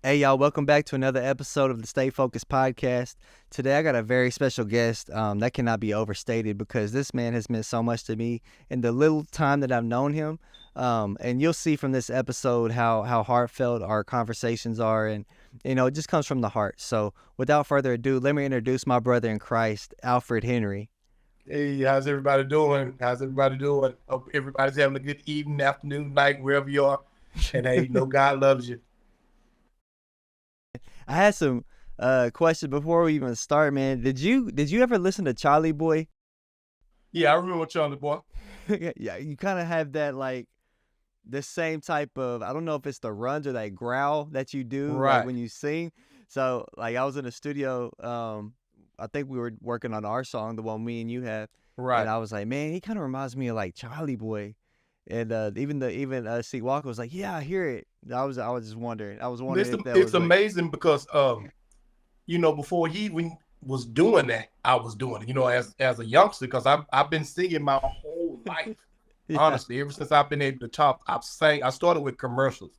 Hey, y'all, welcome back to another episode of the Stay Focused podcast. Today, I got a very special guest that cannot be overstated because this man has meant so much to me in the little time that I've known him. And you'll see from this episode how heartfelt our conversations are. And, it just comes from the heart. So, without further ado, let me introduce my brother in Christ, Alfred Henry. Hey, how's everybody doing? How's everybody doing? Hope everybody's having a good evening, afternoon, night, wherever you are. And hey, God loves you. I had some questions before we even start, man. Did you ever listen to Charlie Boy? Yeah, I remember Charlie Boy. Yeah, you kind of have that like the same type of, I don't know if it's the runs or that growl that you do like Right, when you sing. So like I was in the studio, I think we were working on our song, the one me and you have, and right. I was like, man, he kind of reminds me of like Charlie Boy. And even Steve Walker was like, yeah, I hear it. I was just wondering. I was wondering It's, if that it's was like, amazing because, before he even was doing that, I was doing it, as a youngster, because I've been singing my whole life. yeah, Honestly, ever since I've been able to talk, I started with commercials.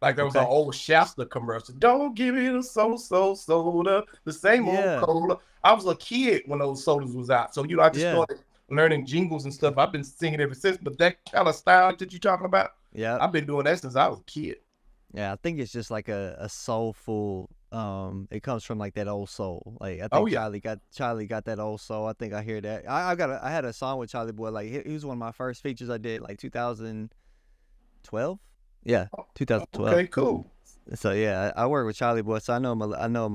Like there was an okay, old Shasta commercial. Don't give me the so soda, the same old yeah, cola. I was a kid when those sodas was out. So, I just yeah, started learning jingles and stuff. I've been singing ever since. But that kind of style that you're talking about, yeah. I've been doing that since I was a kid. Yeah, I think it's just like a soulful. It comes from like that old soul. Like I Oh think yeah. Charlie got that old soul. I think I hear that. I had a song with Charlie Boy. Like he was one of my first features I did, like 2012. Yeah, 2012. Okay, cool. So yeah, I work with Charlie Boy, so I know him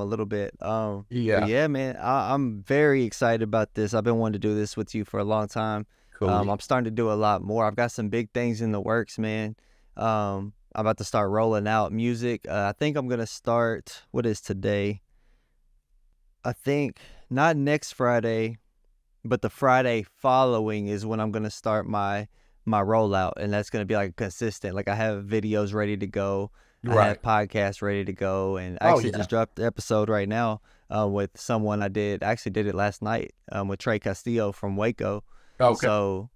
a little bit. But Yeah, yeah, man, I'm very excited about this. I've been wanting to do this with you for a long time. cool. I'm starting to do a lot more. I've got some big things in the works, man. I'm about to start rolling out music. I think I'm gonna start. What is today? I think not next Friday, but the Friday following is when I'm gonna start my rollout, and that's gonna be like consistent. Like I have videos ready to go, I Right. have podcasts ready to go, and I Oh actually yeah. just dropped the episode right now with someone I did. I actually did it last night with Trey Castillo from Waco. Okay. So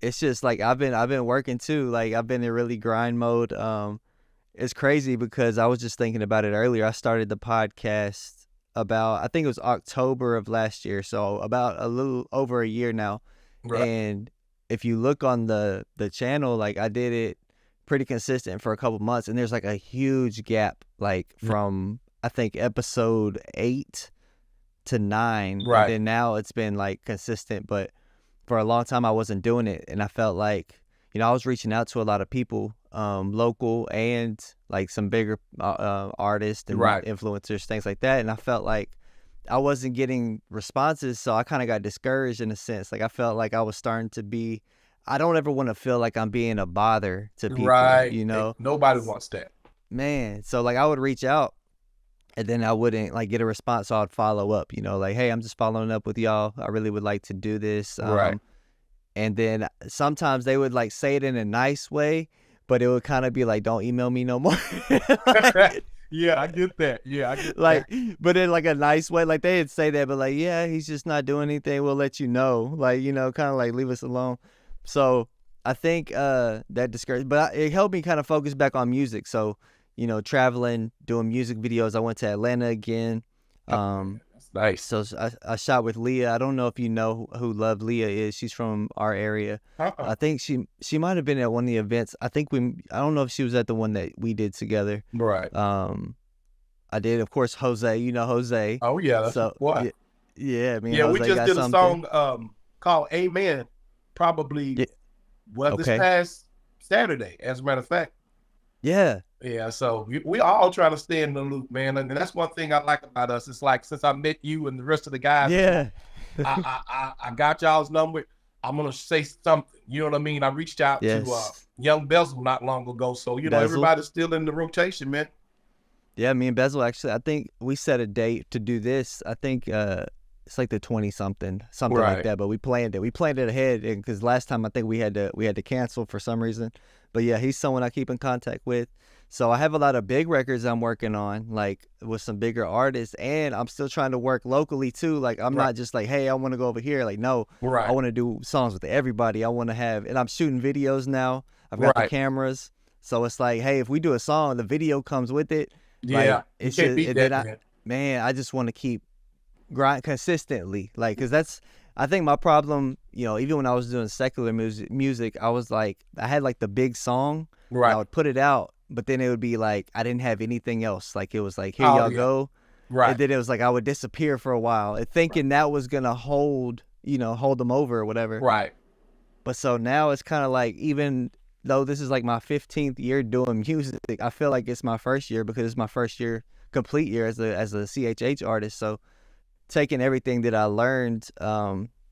it's just like I've been working too. Like I've been in really grind mode. It's crazy because I was just thinking about it earlier. I started the podcast about, I think it was October of last year, so about a little over a year now. Right. And if you look on the channel, like I did it pretty consistent for a couple months, and there's like a huge gap, like from I think episode 8 to 9, and Right. then now it's been like consistent. But for a long time I wasn't doing it, and I felt like I was reaching out to a lot of people, local and like some bigger artists and Right. influencers, things like that, and I felt like I wasn't getting responses, so I kind of got discouraged in a sense. Like I felt like I was starting to be. I don't ever want to feel like I'm being a bother to people, Right. Nobody wants that. man. So like I would reach out and then I wouldn't like get a response, so I'd follow up, like, hey, I'm just following up with y'all. I really would like to do this. Right. And then sometimes they would like say it in a nice way, but it would kind of be like, don't email me no more. like, Yeah, I get that. Yeah, I get that. like, but in like a nice way. Like they'd say that, but like, yeah, he's just not doing anything. We'll let you know. Like, kind of like leave us alone. So I think that discouraged, but it helped me kind of focus back on music. So, traveling, doing music videos. I went to Atlanta again. Oh, Um, that's nice. so I shot with Leah. I don't know if you know who Love Leah is. She's from our area. Uh-uh. I think she might have been at one of the events. I don't know if she was at the one that we did together. Right. Um, I did, of course, Jose. You know Jose. Oh yeah, that's So what. yeah, yeah. Me and Yeah, we Jose just got did a something. song called Amen, probably Yeah. this Okay. past Saturday, as a matter of fact. Yeah. Yeah, so we all trying to stay in the loop, man. And that's one thing I like about us. It's like since I met you and the rest of the guys, it's like Yeah. I got y'all's number. I'm gonna say something. You know what I mean? I reached out to Yes. Young Bezel not long ago. So Bezel. everybody's still in the rotation, man. Yeah, me and Bezel actually. I think we set a date to do this. I think it's like the 20 something like Right. that. But we planned it. We planned it ahead because last time I think we had to cancel for some reason. But yeah, he's someone I keep in contact with. So I have a lot of big records I'm working on, like with some bigger artists, and I'm still trying to work locally too. Like I'm Right. not just like, hey, I want to go over here. Like no, I Right. want to do songs with everybody. I want to have, and I'm shooting videos now. I've got the Right. cameras, so it's like, hey, if we do a song, the video comes with it. Yeah, Like you it's can't just, beat and then that, man. man, I just want to keep grind consistently, like, cause that's, I think my problem, even when I was doing secular music, I was like, I had like the big song, and I Right. would put it out, but then it would be like I didn't have anything else. Like it was like, here Oh y'all yeah. go, and Right. then it was like I would disappear for a while, and Right. thinking that was gonna hold them over or whatever. Right. But so now it's kind of like, even though this is like my 15th year doing music, I feel like it's my first year because it's my first year, complete year as a CHH artist. So taking everything that I learned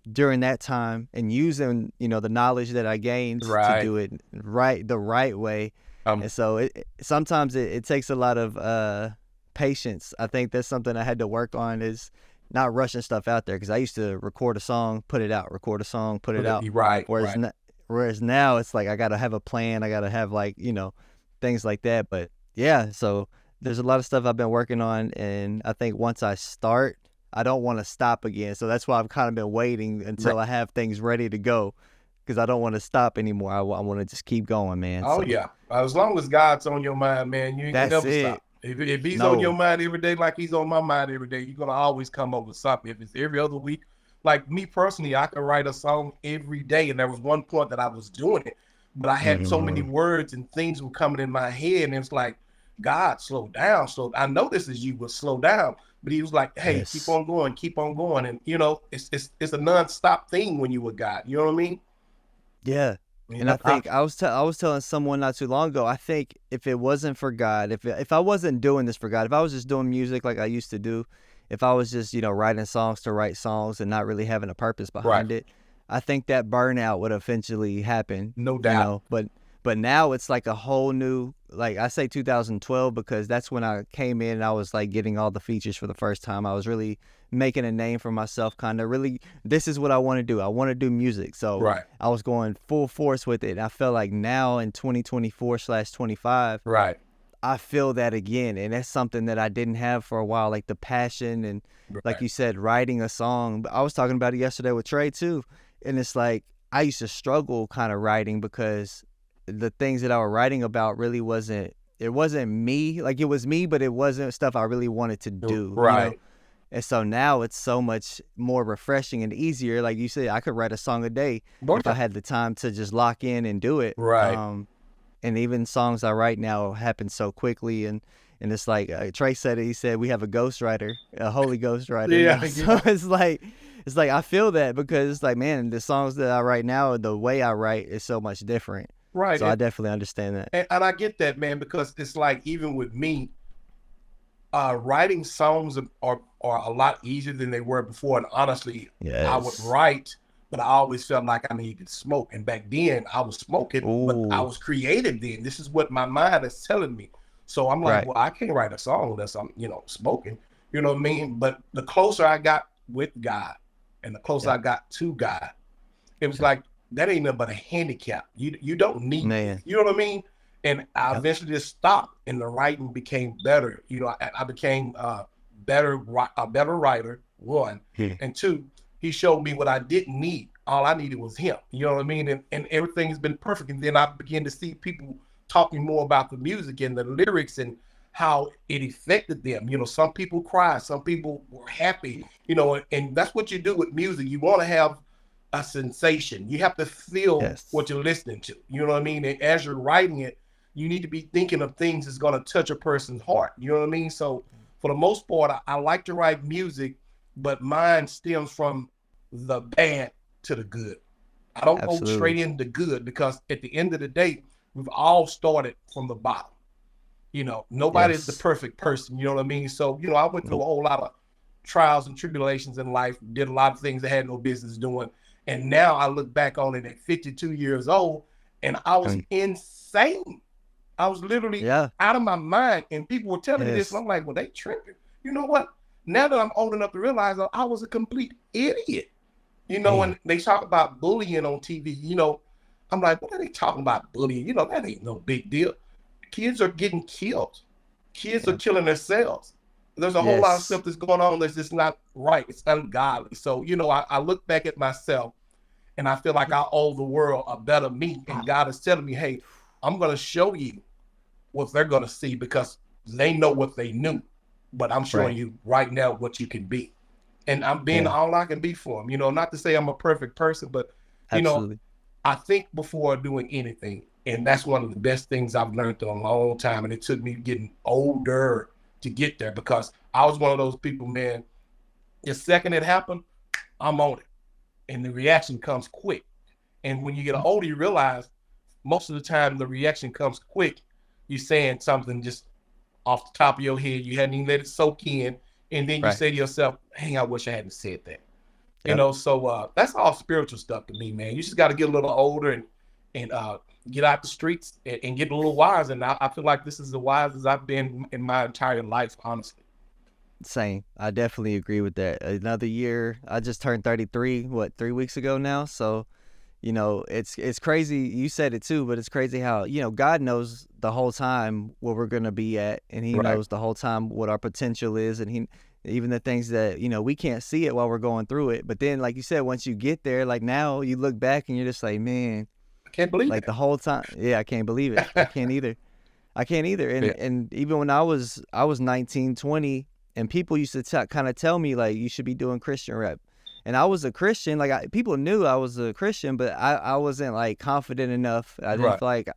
during that time and using the knowledge that I gained to Right. do it the right way. Um. And so sometimes it takes a lot of patience. I think that's something I had to work on, is not rushing stuff out there, because I used to record a song, put it out, record a song, put it out. Right. Whereas Right. whereas now it's like I gotta have a plan. I gotta have, like, things like that. But yeah, so there's a lot of stuff I've been working on, and I think once I start, I don't want to stop again. So that's why I've kind of been waiting Right. until I have things ready to go, because I don't want to stop anymore. I want to just keep going, man. Oh So yeah. As long as God's on your mind, man, you ain't gonna that's never it. stop. If he's on your No. mind every day, like he's on my mind every day, you're gonna always come up with something. If it's every other week, like me personally, I could write a song every day. And there was one point that I was doing it, but I had so many Mhm. words and things were coming in my head, and it's like, God, slow down. So I know this is you, but slow down. But he was like, hey, Yes. keep on going. And it's a non-stop thing when you with God. You know what I mean? Yeah. You And I know, think I was telling someone not too long ago, I think if it wasn't for God, if I wasn't doing this for God, if I was just doing music like I used to do, if I was just, writing songs to write songs and not really having a purpose right. behind it, I think that burnout would eventually happen, No doubt. but now it's like a whole new, like, I say 2012 because that's when I came in and I was like getting all the features for the first time. I was really making a name for myself, kind of really, this is what I want to do. I want to do music. So Right. I was going full force with it. And I feel like now in 2024/25, Right. I feel that again. And that's something that I didn't have for a while, like the passion and, like Right. you said, writing a song. I was talking about it yesterday with Trey too. And it's like, I used to struggle kind of writing because the things that I was writing about really it wasn't me. Like, it was me, but it wasn't stuff I really wanted to do. Right. And so now it's so much more refreshing and easier. Like you said, I could write a song a day if I had the time to just lock in and do it. Right. And even songs I write now happen so quickly. And it's like, Trey said it. He said we have a ghostwriter, a holy ghostwriter. Yeah. So Yeah. it's like I feel that, because it's like, man, the songs that I write now, the way I write is so much different. Right. So I definitely understand that. And I get that, man, because it's like, even with me, writing songs are a lot easier than they were before. And honestly, I would Yes. write, but I always felt like I needed to smoke. And back then I was smoking, but I Ooh. was creative then. This is what my mind is telling me. So I'm like, Right. well, I can't write a song unless I'm, smoking. You know what I mean? But the closer I got with God and the closer Yeah. I got to God, it was Yeah. like, that ain't nothing but a handicap. You don't need this. Man. You know what I mean? And I Yep. eventually just stopped, and the writing became better. I became a better writer. One, Yeah. and two, he showed me what I didn't need. All I needed was him. You know what I mean? And everything's been perfect. And then I began to see people talking more about the music and the lyrics and how it affected them. Some people cried, some people were happy. And that's what you do with music. You want to have a sensation. You have to feel Yes. what you're listening to. You know what I mean? And as you're writing it, you need to be thinking of things that's going to touch a person's heart. You know what I mean? So for the most part, I like to write music, but mine stems from the bad to the good. I don't go straight Absolutely. into good, because at the end of the day, we've all started from the bottom. Nobody is the Yes. perfect person. You know what I mean? So, I went through a Nope. whole lot of trials and tribulations in life, did a lot of things I had no business doing. And now I look back on it at 52 years old, and I was Mm. insane. I was literally Yeah. out of my mind. And people were telling me this, and Yes. I'm like, well, they tripping. You know what? Now that I'm old enough to realize I was a complete idiot. Man. And they talk about bullying on TV, I'm like, what are they talking about bullying? That ain't no big deal. Kids are getting killed. Kids are Yeah. killing themselves. There's a whole lot of Yes. stuff that's going on that's just not right. It's ungodly. So, I look back at myself, and I feel like I owe the world a better me. And God is telling me, hey, I'm going to show you what they're going to see, because they know what they knew, but I'm showing Right. you right now what you can be. And I'm being Yeah. all I can be for them. Not to say I'm a perfect person, but you know, Absolutely. I think before doing anything. And that's one of the best things I've learned in a long time. And it took me getting older to get there, because I was one of those people, man. The second it happened, I'm on it. And the reaction comes quick. And when you get older, you realize most of the time the reaction comes quick. You're saying something just off the top of your head. You hadn't even let it soak in. And then you Right. say to yourself, "Hey, I wish I hadn't said that." Yep. So that's all spiritual stuff to me, man. You just got to get a little older and get out the streets and get a little wise. And I feel like this is the wisest I've been in my entire life, honestly. Same. I definitely agree with that. Another year. I just turned 33, 3 weeks ago now. So, it's crazy. You said it too, but it's crazy how, God knows the whole time where we're going to be at, and he Right. knows the whole time what our potential is, and even the things that, we can't see it while we're going through it. But then, like you said, once you get there, like now you look back and you're just like, man, I can't believe like it. the whole time. Yeah, I can't believe it. I can't either. I can't either. And Yeah. and even when I was 19, 20, and people used to kind of tell me like you should be doing Christian rap. And I was a Christian, like people knew I was a Christian, but I wasn't like confident enough. I didn't Right. feel like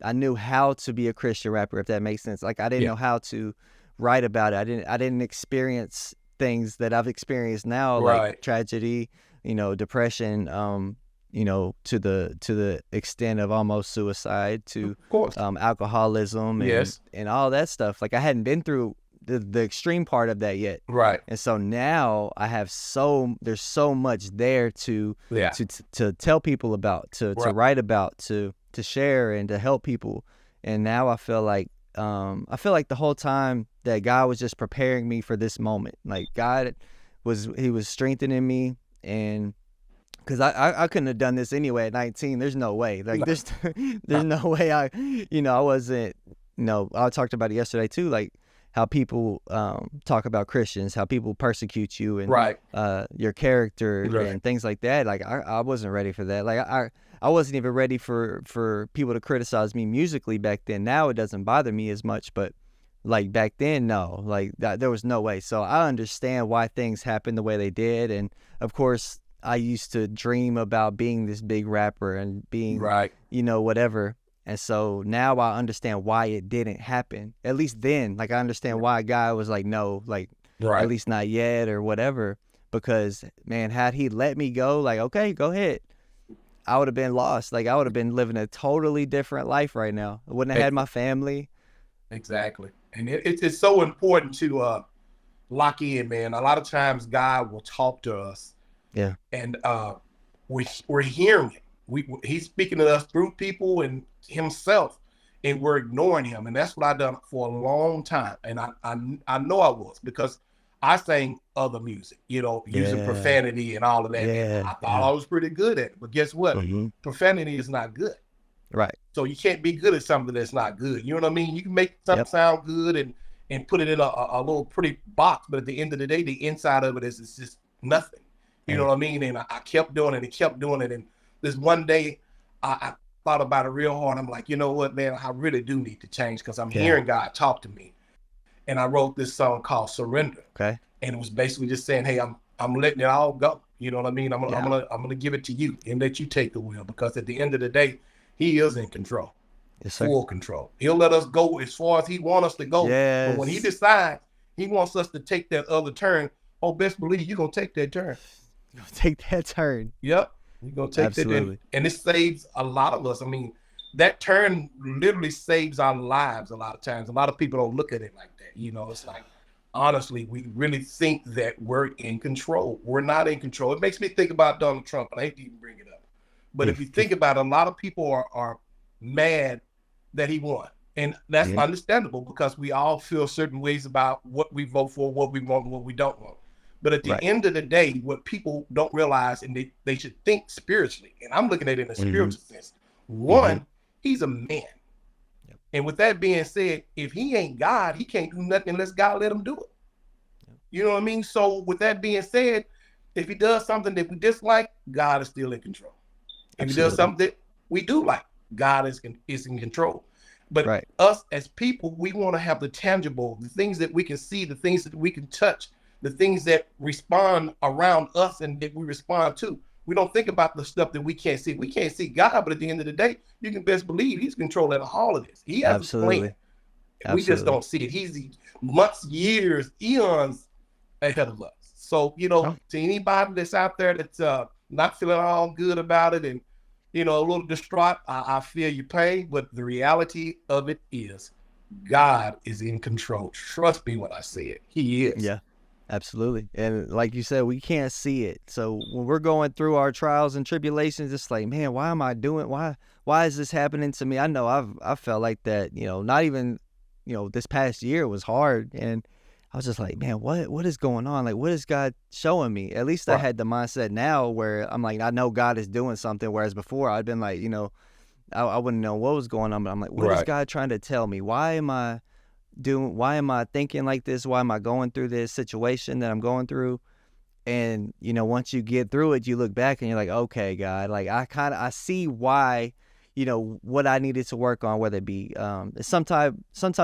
I knew how to be a Christian rapper, if that makes sense. Like I didn't Yeah. know how to write about it. I didn't experience things that I've experienced now, like Right. tragedy, depression, to the extent of almost suicide, to Of course. alcoholism and Yes. and all that stuff. Like I hadn't been through the extreme part of that yet. Right. And so now there's so much there to Yeah. to tell people about, to Right. write about, to share and to help people. And now I feel like the whole time that God was just preparing me for this moment. Like God he was strengthening me, and because I couldn't have done this anyway at 19. There's no way. Like No. there's no way I wasn't. I talked about it yesterday too. Like how people talk about Christians, how people persecute you, and Right. your character Right. and things like that. Like I wasn't ready for that. Like I wasn't even ready for people to criticize me musically back then. Now it doesn't bother me as much, but like back then, no. Like there was no way. So I understand why things happened the way they did, and of course I used to dream about being this big rapper and being, Right. whatever. And so now I understand why it didn't happen. At least then, like I understand why a guy was like, no, like at Right. least not yet or whatever. Because man, had he let me go, like, okay, go ahead, I would have been lost. Like I would have been living a totally different life right now. I wouldn't have had my family. Exactly. And it's so important to lock in, man. A lot of times God will talk to us, Yeah. and we're hearing it. He's speaking to us through people and himself, and we're ignoring him. And that's what I've done for a long time. And I know I was, because I sang other music, using Yeah. profanity and all of that. And Yeah. I thought Yeah. I was pretty good at it. But guess what? Hmm. Profanity is not good. Right. So you can't be good at something that's not good. You know what I mean? You can make something Yep. sound good and put it in a little pretty box, but at the end of the day, the inside of it is just nothing. You know Hey. what I mean? And I kept doing it and kept doing it. And this one day, I thought about it real hard. I'm like, you know what, man? I really do need to change, because I'm Yeah. hearing God talk to me. And I wrote this song called "Surrender," Okay. and it was basically just saying, hey, I'm letting it all go. You know what I mean? Yeah. I'm gonna give it to you and let you take the wheel, because at the end of the day, He is in control, Yes, sir. full control. He'll let us go as far as He wants us to go. But when He Yes. decides He wants us to take that other turn, oh, best believe you're gonna take that turn. Take that turn. Yep, you're gonna take that, Absolutely. and it saves a lot of us. I mean, that turn literally saves our lives a lot of times. A lot of people don't look at it like that. It's like, honestly, we really think that we're in control. We're not in control. It makes me think about Donald Trump, and I hate to even bring it up. But if you think about it, a lot of people are mad that he won. And that's Yeah. understandable, because we all feel certain ways about what we vote for, what we want, and what we don't want. But at the Right. end of the day, what people don't realize, and they should think spiritually, and I'm looking at it in a Hmm. spiritual sense. Hmm. One, he's a man. Yep. And with that being said, if he ain't God, he can't do nothing unless God let him do it. Yep. You know what I mean? So with that being said, if he does something that we dislike, God is still in control. If he does Absolutely. something that we do like, God is in control. But Right. us as people, we want to have the tangible, the things that we can see, the things that we can touch, the things that respond around us and that we respond to. We don't think about the stuff that we can't see. We can't see God, but at the end of the day, you can best believe He's controlling all of this. He has a plan. Absolutely. We just Absolutely. don't see it. He's months, years, eons ahead of us. So, Oh, to anybody that's out there that's not feeling all good about it and, a little distraught, I feel your pain, but the reality of it is God is in control. Trust me when I say it. He is. yeah. Absolutely. And like you said, we can't see it. So when we're going through our trials and tribulations, it's like, man, why am I doing why is this happening to me? I know I felt like that, not even, this past year was hard, and I was just like, man, what is going on? Like, what is God showing me? At least I Right. had the mindset now where I'm like, I know God is doing something, whereas before I'd been like, I wouldn't know what was going on, but I'm like, what is Right. God trying to tell me? Why am I thinking like this? Why am I going through this situation that I'm going through? And, once you get through it, you look back and you're like, okay, God, like I see why, what I needed to work on, whether it be, sometimes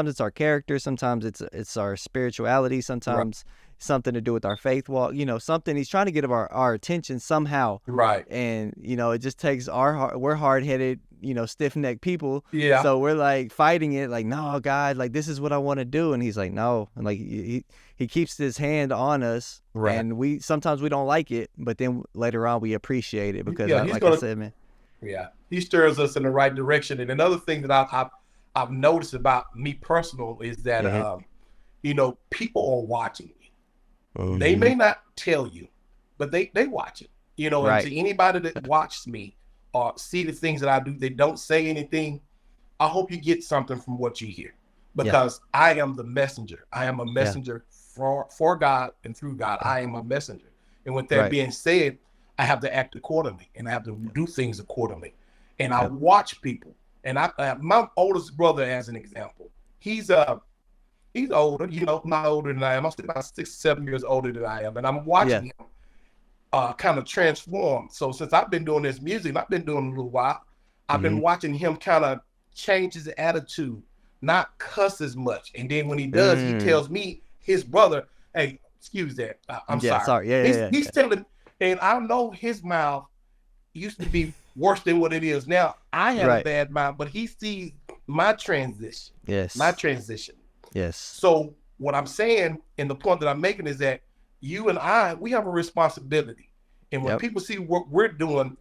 it's our character, sometimes it's our spirituality, Right. sometimes something to do with our faith walk, something He's trying to get our attention somehow. Right. And, it just takes we're hard headed, stiff necked people. Yeah. So we're like fighting it, like, no, God, like this is what I want to do. And He's like, no. And like, he keeps his hand on us, Right. and we sometimes we don't like it, but then later on we appreciate it because Yeah. He's like I gonna. said, man. Yeah. He stirs us in the right direction. And another thing that I've noticed about me personal is that Mhm. people are watching me. They Mhm. may not tell you, but they watch it. And Right. to anybody that watches me or see the things that I do, they don't say anything. I hope you get something from what you hear, Yeah. because I am the messenger. I am a Yeah. messenger for God and through God. Yeah. I am a messenger. And with that Right. being said, I have to act accordingly and I have to Yep. do things accordingly. And I Yep. watch people. And I have my oldest brother as an example. He's older, not older than I am. I'm still about 6, 7 years older than I am. And I'm Yeah. watching him kind of transform. So since I've been doing this music, and I've been doing it a little while, I've been Mhm. watching him kind of change his attitude, not cuss as much. And then when he does, he Mm. tells me, his brother, hey, excuse that. I'm Yeah. sorry. Sorry. Yeah. Yeah. He's Yeah. he's Yeah. telling, and I know his mouth used to be worse than what it is now. I had a Right. bad mouth, but he sees my transition, my Yes. transition. Yes. So what I'm saying, and the point that I'm making, is that you and I, we have a responsibility. And when Yep. people see what we're doing,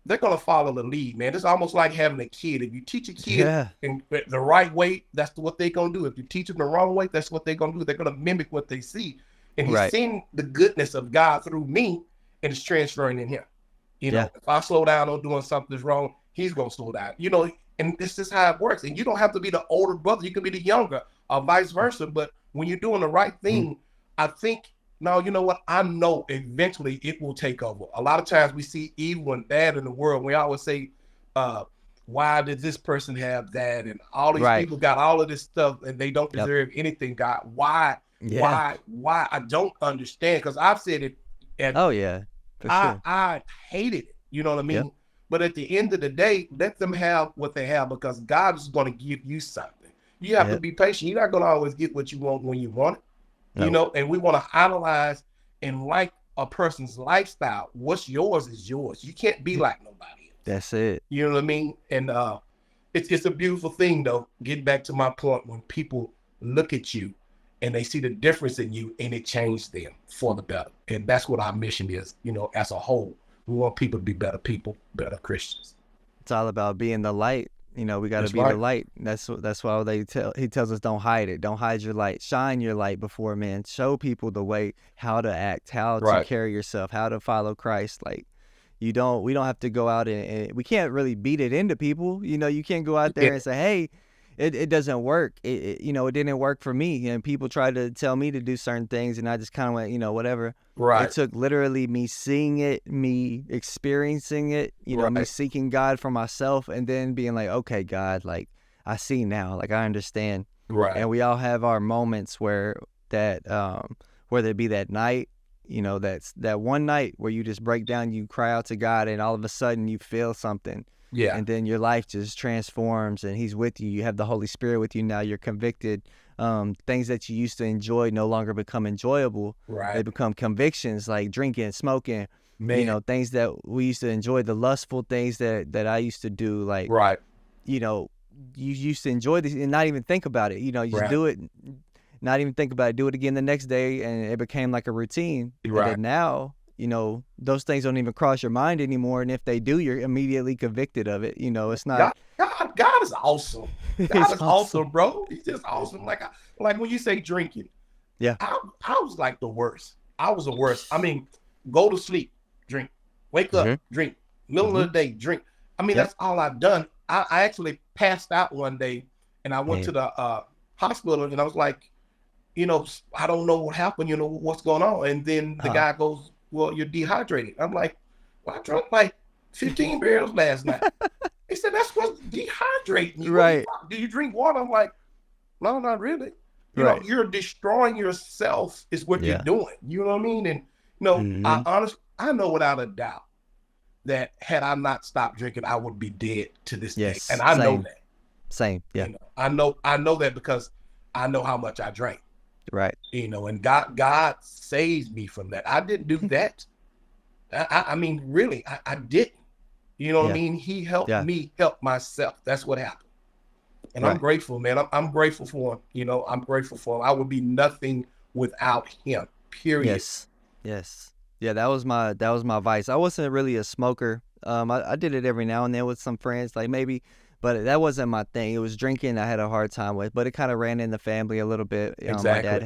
they're gonna follow the lead, man. It's almost like having a kid. If you teach a kid Yeah. in the right way, that's what they're gonna do. If you teach them the wrong way, that's what they're gonna do. They're gonna mimic what they see. And he's Right. seeing the goodness of God through me, and it's transferring in him. Yeah. If I slow down on doing something wrong, he's gonna slow down. And this is how it works. And you don't have to be the older brother; you can be the younger, or vice versa. But when you're doing the right Mhm. thing, I think, no, you know what? I know eventually it will take over. A lot of times we see evil and bad in the world. We always say, uh, why did this person have that? And all these Right. people got all of this stuff and they don't Yep. deserve anything, God. Why? Yeah. Why? I don't understand, because I've said it, and Oh yeah. For I sure. I hated it. You know what I Yep. mean? But at the end of the day, let them have what they have, because God is going to give you something. You have to Yep. be patient. You're not going to always get what you want when you want it, No. and we want to analyze and like a person's lifestyle. What's yours is yours. You can't be like nobody else. That's it. You know what I mean? And it's a beautiful thing, though. Getting back to my point, when people look at you and they see the difference in you, and it changed them for the better. And that's what our mission is, as a whole. We want people to be better people, better Christians. It's all about being the light. We got to That's be the right. light. That's why he tells us, don't hide it. Don't hide your light. Shine your light before men. Show people the way, how to act, how to Right. carry yourself, how to follow Christ. Like, we don't have to go out and we can't really beat it into people. You can't go out Yeah. there and say, hey, it doesn't work. It didn't work for me. And people tried to tell me to do certain things, and I just kind of went, whatever. It Right. took literally me seeing it, me experiencing it, me Right. seeking God for myself, and then being like, okay, God, like, I see now, like, I understand. Right. And we all have our moments where whether it be that night, that's that one night where you just break down, you cry out to God, and all of a sudden you feel something. Yeah. and then your life just transforms, and he's with you. You have the Holy Spirit with you now. You're convicted. Things that you used to enjoy no longer become enjoyable. They Right. become convictions, like drinking, smoking, Man. things that we used to enjoy, the lustful things that I used to do, like, Right. you know, you used to enjoy this and not even think about it. You just Right. do it, not even think about it, do it again the next day, and it became like a routine. And Right. then now, those things don't even cross your mind anymore. And if they do, you're immediately convicted of it. It's not, God is awesome. God it's is awesome. awesome, bro. He's just awesome. Like when you say drinking, Yeah. I was like the worst. I was the worst. I mean, go to sleep, drink. Wake Hmm. up, drink. Middle Hmm. of the day, drink. I mean, Yep. that's all I've done. I actually passed out one day, and I went Man. to the hospital, and I was like, I don't know what happened. What's going on? And then the guy goes, "Well, you're dehydrated." I'm like, "Well, I drank like 15 beers last night." He said, "That's what's dehydrating you. Right. Do you drink water?" I'm like, "No, not really." Right. You're destroying yourself is what you're Yeah. doing. You know what I mean? And Hmm. I know without a doubt that had I not stopped drinking, I would be dead to this day. And Yes. I know Same. that. Same. Yeah. I know that because I know how much I drank. Right. And God saved me from that. I didn't do that. I mean, really, I didn't. You know what I Yeah. mean? He helped Yeah. me help myself. That's what happened. And I'm Right. grateful, man. I'm grateful for him. I'm grateful for him. I would be nothing without him. Period. Yes. Yes. Yeah, that was my vice. I wasn't really a smoker. I did it every now and then with some friends, like maybe, but that wasn't my thing. It was drinking I had a hard time with, but it kind of ran in the family a little bit. My dad Exactly.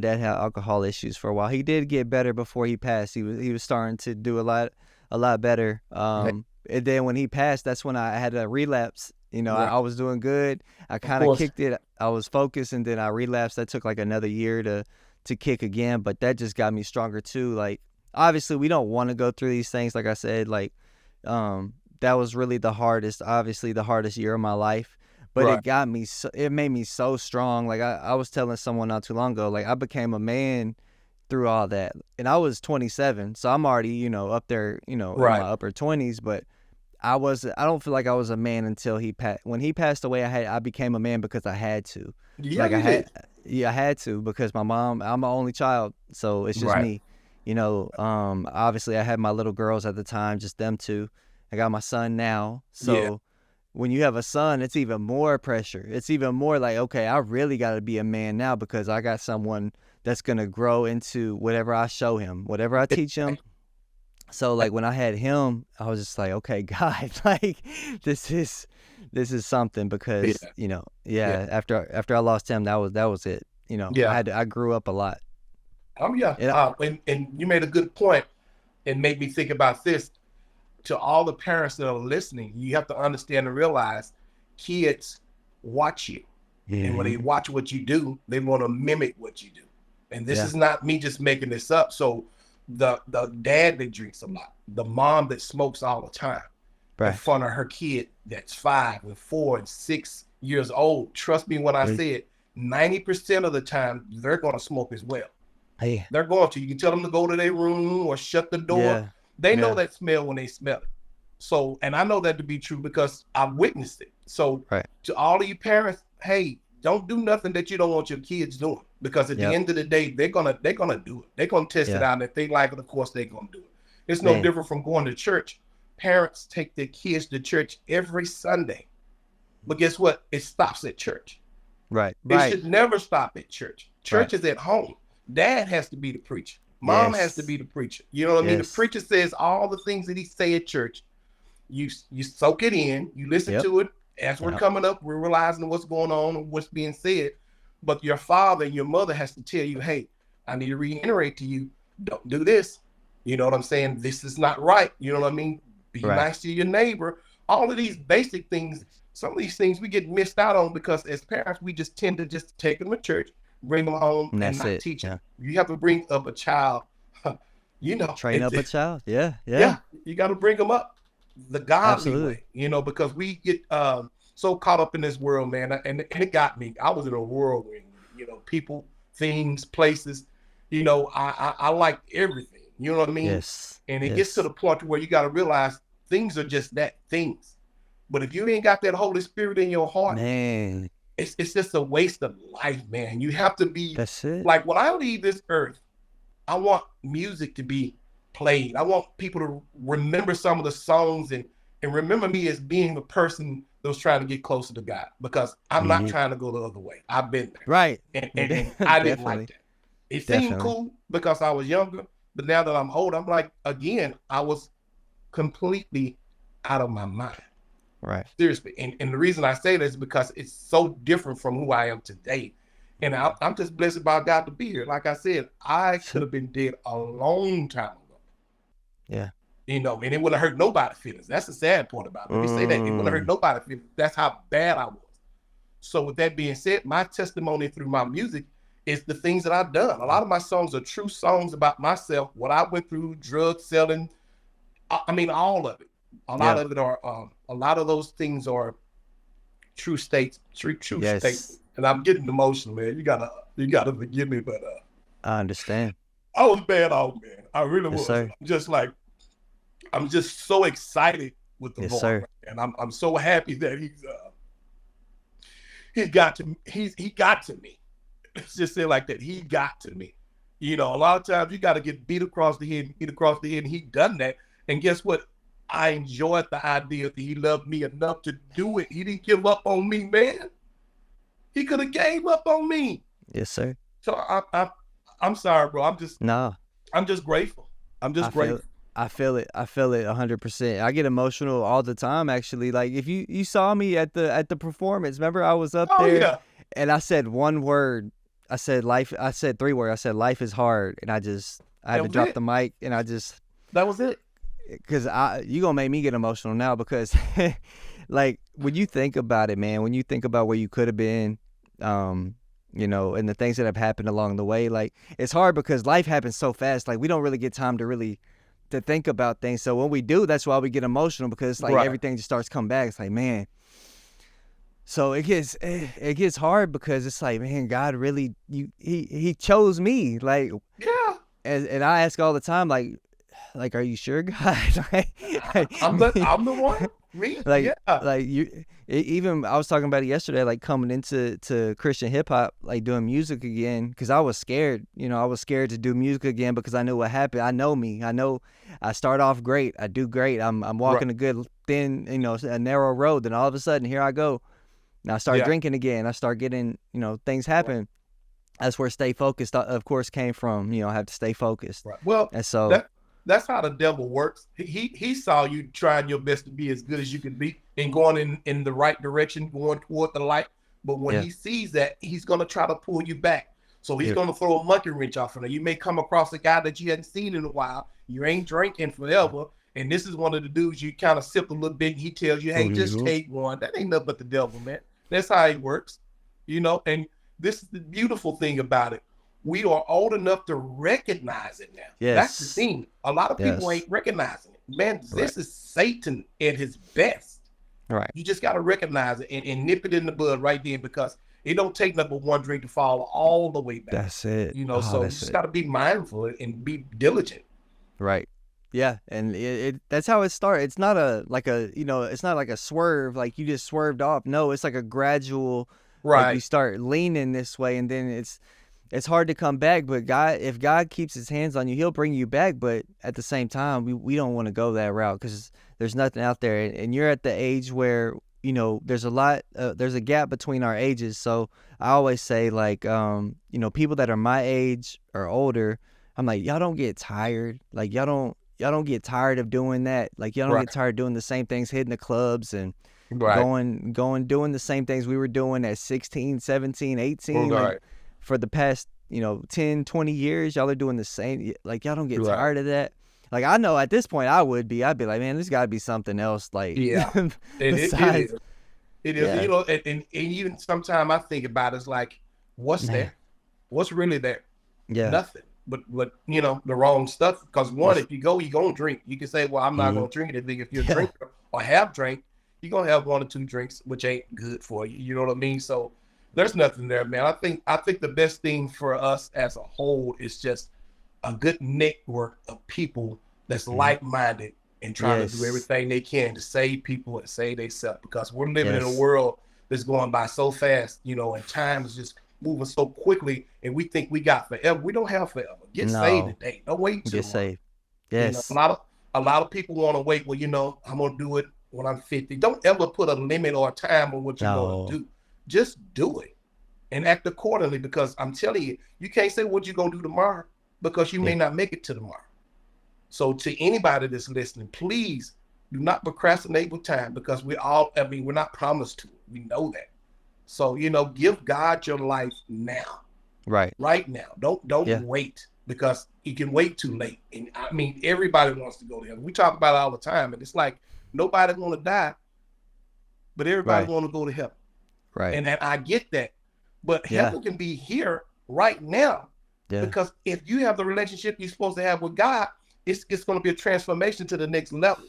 had alcohol issues for a while. He did get better before he passed. He was starting to do a lot better. Hey, And then when he passed, that's when I had a relapse. I, right. I was doing good. I Of kind of course. kicked it. I was focused, and then I relapsed. That took like another year to kick again, but that just got me stronger too. Like, obviously we don't want to go through these things, like I said, like, that was really obviously the hardest year of my life, but Right. it made me so strong. Like, I was telling someone not too long ago, like, I became a man through all that, and I was 27, so I'm already, up there, in my Right. upper 20s, but I don't feel like I was a man until when he passed away. I became a man because I had to. Yeah, Like, you did. yeah, I had to, because I'm my only child, so it's just Right. me. Obviously I had my little girls at the time, just them two. I got my son now. Yeah. So when you have a son, it's even more pressure. It's even more like, okay, I really got to be a man now, because I got someone that's going to grow into whatever I show him, whatever I teach him. So like when I had him, I was just like, okay, God, like, this is something, Yeah. because Yeah. yeah, after I lost him, that was it. Yeah. I grew up a lot. Yeah. And And you made a good point and made me think about this. To all the parents that are listening, you have to understand and realize kids watch you. And when they Mhm. watch what you do, they want to mimic what you do. And this Yeah. is not me just making this up. So the dad that drinks a lot, the mom that smokes all the time in Right. front of her kid that's 5 and 4 and 6 years old. Trust me when I Right. say it, 90% of the time they're gonna smoke as well. Hey. They're going to. You can tell them to go to their room or shut the door. Yeah. They know Yeah. that smell when they smell it. So, and I know that to be true because I've witnessed it. So, Right. to all of you parents, hey, don't do nothing that you don't want your kids doing, because at the Yep. end of the day, they're gonna do it. They're gonna test it Yeah. out, and if they like it, of course they're gonna do it. It's no Man. different from going to church. Parents take their kids to church every Sunday, but guess what? It stops at church. Right. It Right. should never stop at church. Right. Church is at home. Dad has to be the preacher. Mom has to Yes. be the preacher. You know what I mean? The Yes. preacher says all the things that he say at church. You soak it in. You listen Yep. to it. As we're Yep. coming up, we're realizing what's going on and what's being said. But your father and your mother has to tell you, hey, I need to reiterate to you, don't do this. You know what I'm saying? This is not right. You know what I mean? Be Right. nice to your neighbor. All of these basic things, some of these things we get missed out on because as parents, we just tend to just take them to church, bring them home, And and that's not it. teach them. Yeah. You have to bring up a child. Train It's up a child. Yeah. Yeah. yeah, you got to bring them up the godly Absolutely. way, because we get so caught up in this world, man, and it got me. I was in a whirlwind, people, things, places. I like everything. You know what I mean? Yes. And it gets to Yes. the point where you got to realize things are just that, things. But if you ain't got that Holy Spirit in your heart, Man, it's just a waste of life, man. You have to be that's it. like, when I leave this earth, I want music to be played. I want people to remember some of the songs and remember me as being the person that was trying to get closer to God, because I'm not Ye- trying to go the other way. I've been there. Right. And I didn't like Definitely. that. It seemed Definitely. cool because I was younger, but now that I'm old, I'm like, again, I was completely out of my mind. Right. Seriously. And the reason I say this is because it's so different from who I am today. And I'm just blessed by God to be here. Like I said, I could have been dead a long time ago. Yeah. You know, and it wouldn't hurt nobody's feelings. That's the sad part about it. Let me say that. It wouldn't hurt nobody's feelings. That's how bad I was. So with that being said, my testimony through my music is the things that I've done. A lot of my songs are true songs about myself, what I went through, drug selling. I mean, all of it. A lot Yeah. of it are, a lot of those things are true states, true Yes. states. And I'm getting emotional, man. You gotta forgive me, but I understand. I was bad off, man. I really Yes, was. sir. I'm just so excited with the Yes, boy, sir. and I'm so happy that he got to me. Let's just say it like that. He got to me. You know, a lot of times you got to get beat across the head, and he done that. And guess what? I enjoyed the idea that he loved me enough to do it. He didn't give up on me, man. He could have gave up on me. Yes, sir. So I'm sorry, bro. No, I'm just grateful. I'm I just feel grateful. I feel it. I feel it 100%. I get emotional all the time actually. Like if you saw me at the performance, remember I was up Oh there yeah, and I said one word. I said life. I said three words. I said life is hard, and I had that to was drop it. the mic, and I just That was it. because you gonna make me get emotional now because like when you think about it, man, when you think about where you could have been, and the things that have happened along the way, like it's hard because life happens so fast. Like we don't really get time to really to think about things. So when we do, that's why we get emotional because like Right. everything just starts coming back. It's like, man. So it gets hard because it's like, man, God really he chose me. Like Yeah. and I ask all the time, like, are you sure, God? I'm the one. Me. like, Yeah. like even I was talking about it yesterday, like coming into Christian hip hop, like doing music again, because I was scared. I was scared to do music again because I knew what happened. I know me. I know I start off great. I do great. I'm Right. walking a good thin, a narrow road. Then all of a sudden, here I go. Now I start Yeah. drinking again. I start getting, things happen. That's where stay focused, of course, came from. I have to stay focused. Right. Well, And so, that's how the devil works. He saw you trying your best to be as good as you could be and going in the right direction, going toward the light. But when yeah, he sees that, he's gonna try to pull you back. So he's yeah, gonna throw a monkey wrench off of it. You may come across a guy that you hadn't seen in a while. You ain't drinking forever. And this is one of the dudes you kind of sip a little bit. And he tells you, hey, just take one. That ain't nothing but the devil, man. That's how it works. And this is the beautiful thing about it. We are old enough to recognize it now. That's the yes, thing. A lot of people yes, ain't recognizing it. Man, right, this is Satan at his best. right. You just got to recognize it and nip it in the bud right then, because it don't take number one drink to fall all the way back. That's it. Oh, So you that's just it. got to be mindful and be diligent. Right. Yeah, and that's how it started. It's not it's not like a swerve, like you just swerved off. No, it's like a gradual, like you Right. start leaning this way, and then it's hard to come back. But if God keeps His hands on you, He'll bring you back. But at the same time, we don't want to go that route because there's nothing out there, and you're at the age where there's there's a gap between our ages. So I always say like people that are my age or older, I'm like, y'all don't get tired. Like y'all don't get tired of doing that. Like y'all don't Right. get tired of doing the same things, hitting the clubs and Right. doing the same things we were doing at 16, 17, 18. Like Right. for the past, 10, 20 years, y'all are doing the same. Like y'all don't get Right. tired of that. Like I know at this point I'd be like, man, there's gotta be something else. Like Yeah. It besides, is. It is. yeah, And even sometimes I think about it, it's like, what's man, there? What's really there? yeah, Nothing. But the wrong stuff. Because one, yes, if you go, you're gonna drink. You can say, well, I'm not mhm, gonna drink anything. If you're a yeah, drinker or have drank, you're gonna have one or two drinks, which ain't good for you. You know what I mean? So there's nothing there, man. I think the best thing for us as a whole is just a good network of people that's mhm, like-minded and trying to do Yes. everything they can to save people and save themselves, because we're living in a Yes. world that's going by so fast, and time is just moving so quickly, and we think we got forever. We don't have forever. Get saved No. today. Don't wait until Get tomorrow. saved. A Yes. lot of people want to wait. Well, I'm gonna do it when I'm 50. Don't ever put a limit or a time on what you're gonna No. do. Just do it and act accordingly, because I'm telling you, you can't say what you're gonna do tomorrow, because you Yeah. may not make it to tomorrow. So to anybody that's listening, please do not procrastinate with time, because we're not promised to. We know that. So, give God your life now, Right. right now. Don't Yeah. wait, because you can wait too late. And I mean, everybody wants to go to heaven. We talk about it all the time, and it's like nobody want to die, but everybody Right. want to go to heaven. Right. And I get that, but Yeah. heaven can be here right now, Yeah. because if you have the relationship you're supposed to have with God, it's going to be a transformation to the next level.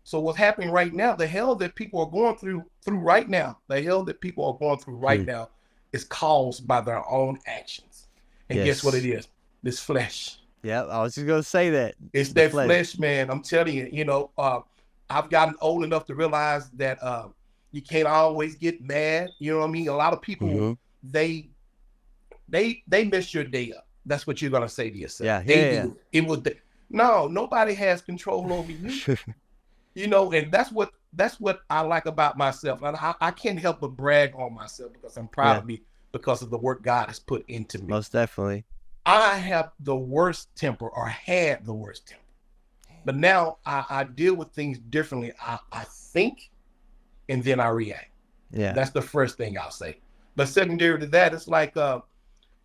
So what's happening right now, the hell that people are going through right now, Hmm. is caused by their own actions. And guess what it Yes. is? This flesh. Yeah. I was just gonna say that. It's The that flesh. flesh, man. I'm telling you, I've gotten old enough to realize that you can't always get mad. You know what I mean? A lot of people, Mm-hmm. they they mess your day up. That's what you're gonna say to yourself. Yeah. They Yeah. do. No, nobody has control over you. Yeah. And that's what I like about myself. And I can't help but brag on myself, because I'm proud Yeah. of me, because of the work God has put into me. Most definitely. I have the worst temper, or had the worst temper. But now I deal with things differently. I think, and then I react. Yeah. That's the first thing I'll say. But secondary to that, it's like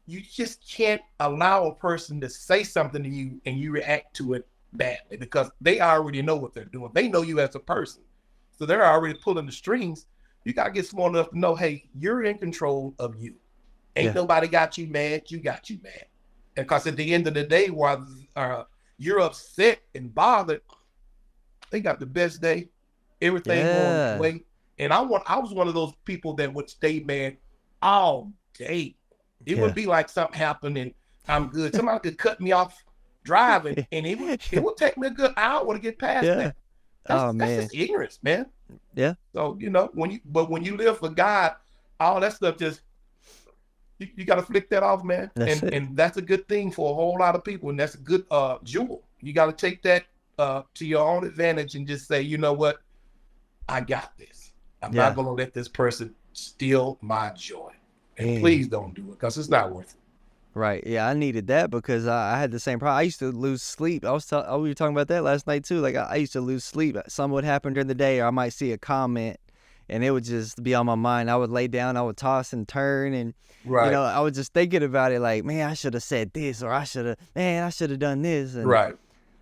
you just can't allow a person to say something to you and you react to it badly, because they already know what they're doing. They know you as a person. So they're already pulling the strings. You got to get smart enough to know, hey, you're in control of you. Ain't Yeah. nobody got you mad. You got you mad. And because at the end of the day, while you're upset and bothered, they got the best day. Everything going their Yeah. way. And I was one of those people that would stay mad all day. It would Yeah. be like something happened and I'm good. Somebody could cut me off driving, and it would take me a good hour to get past Yeah. that. Oh That's man. just ignorance, man. Yeah. So when you live for God, all that stuff just you got to flick that off, man. That's And it. and that's a good thing for a whole lot of people, and that's a good jewel. You got to take that to your own advantage and just say, you know what, I got this. I'm not Yeah. gonna let this person steal my joy. And Man. please don't do it, because it's not worth it. Right. Yeah, I needed that because I had the same problem. I used to lose sleep. We were talking about that last night too. Like I used to lose sleep. Something would happen during the day, or I might see a comment, and it would just be on my mind. I would lay down. I would toss and turn, and Right. I was just thinking about it. Like, man, I should have said this, or I should have done this. And Right.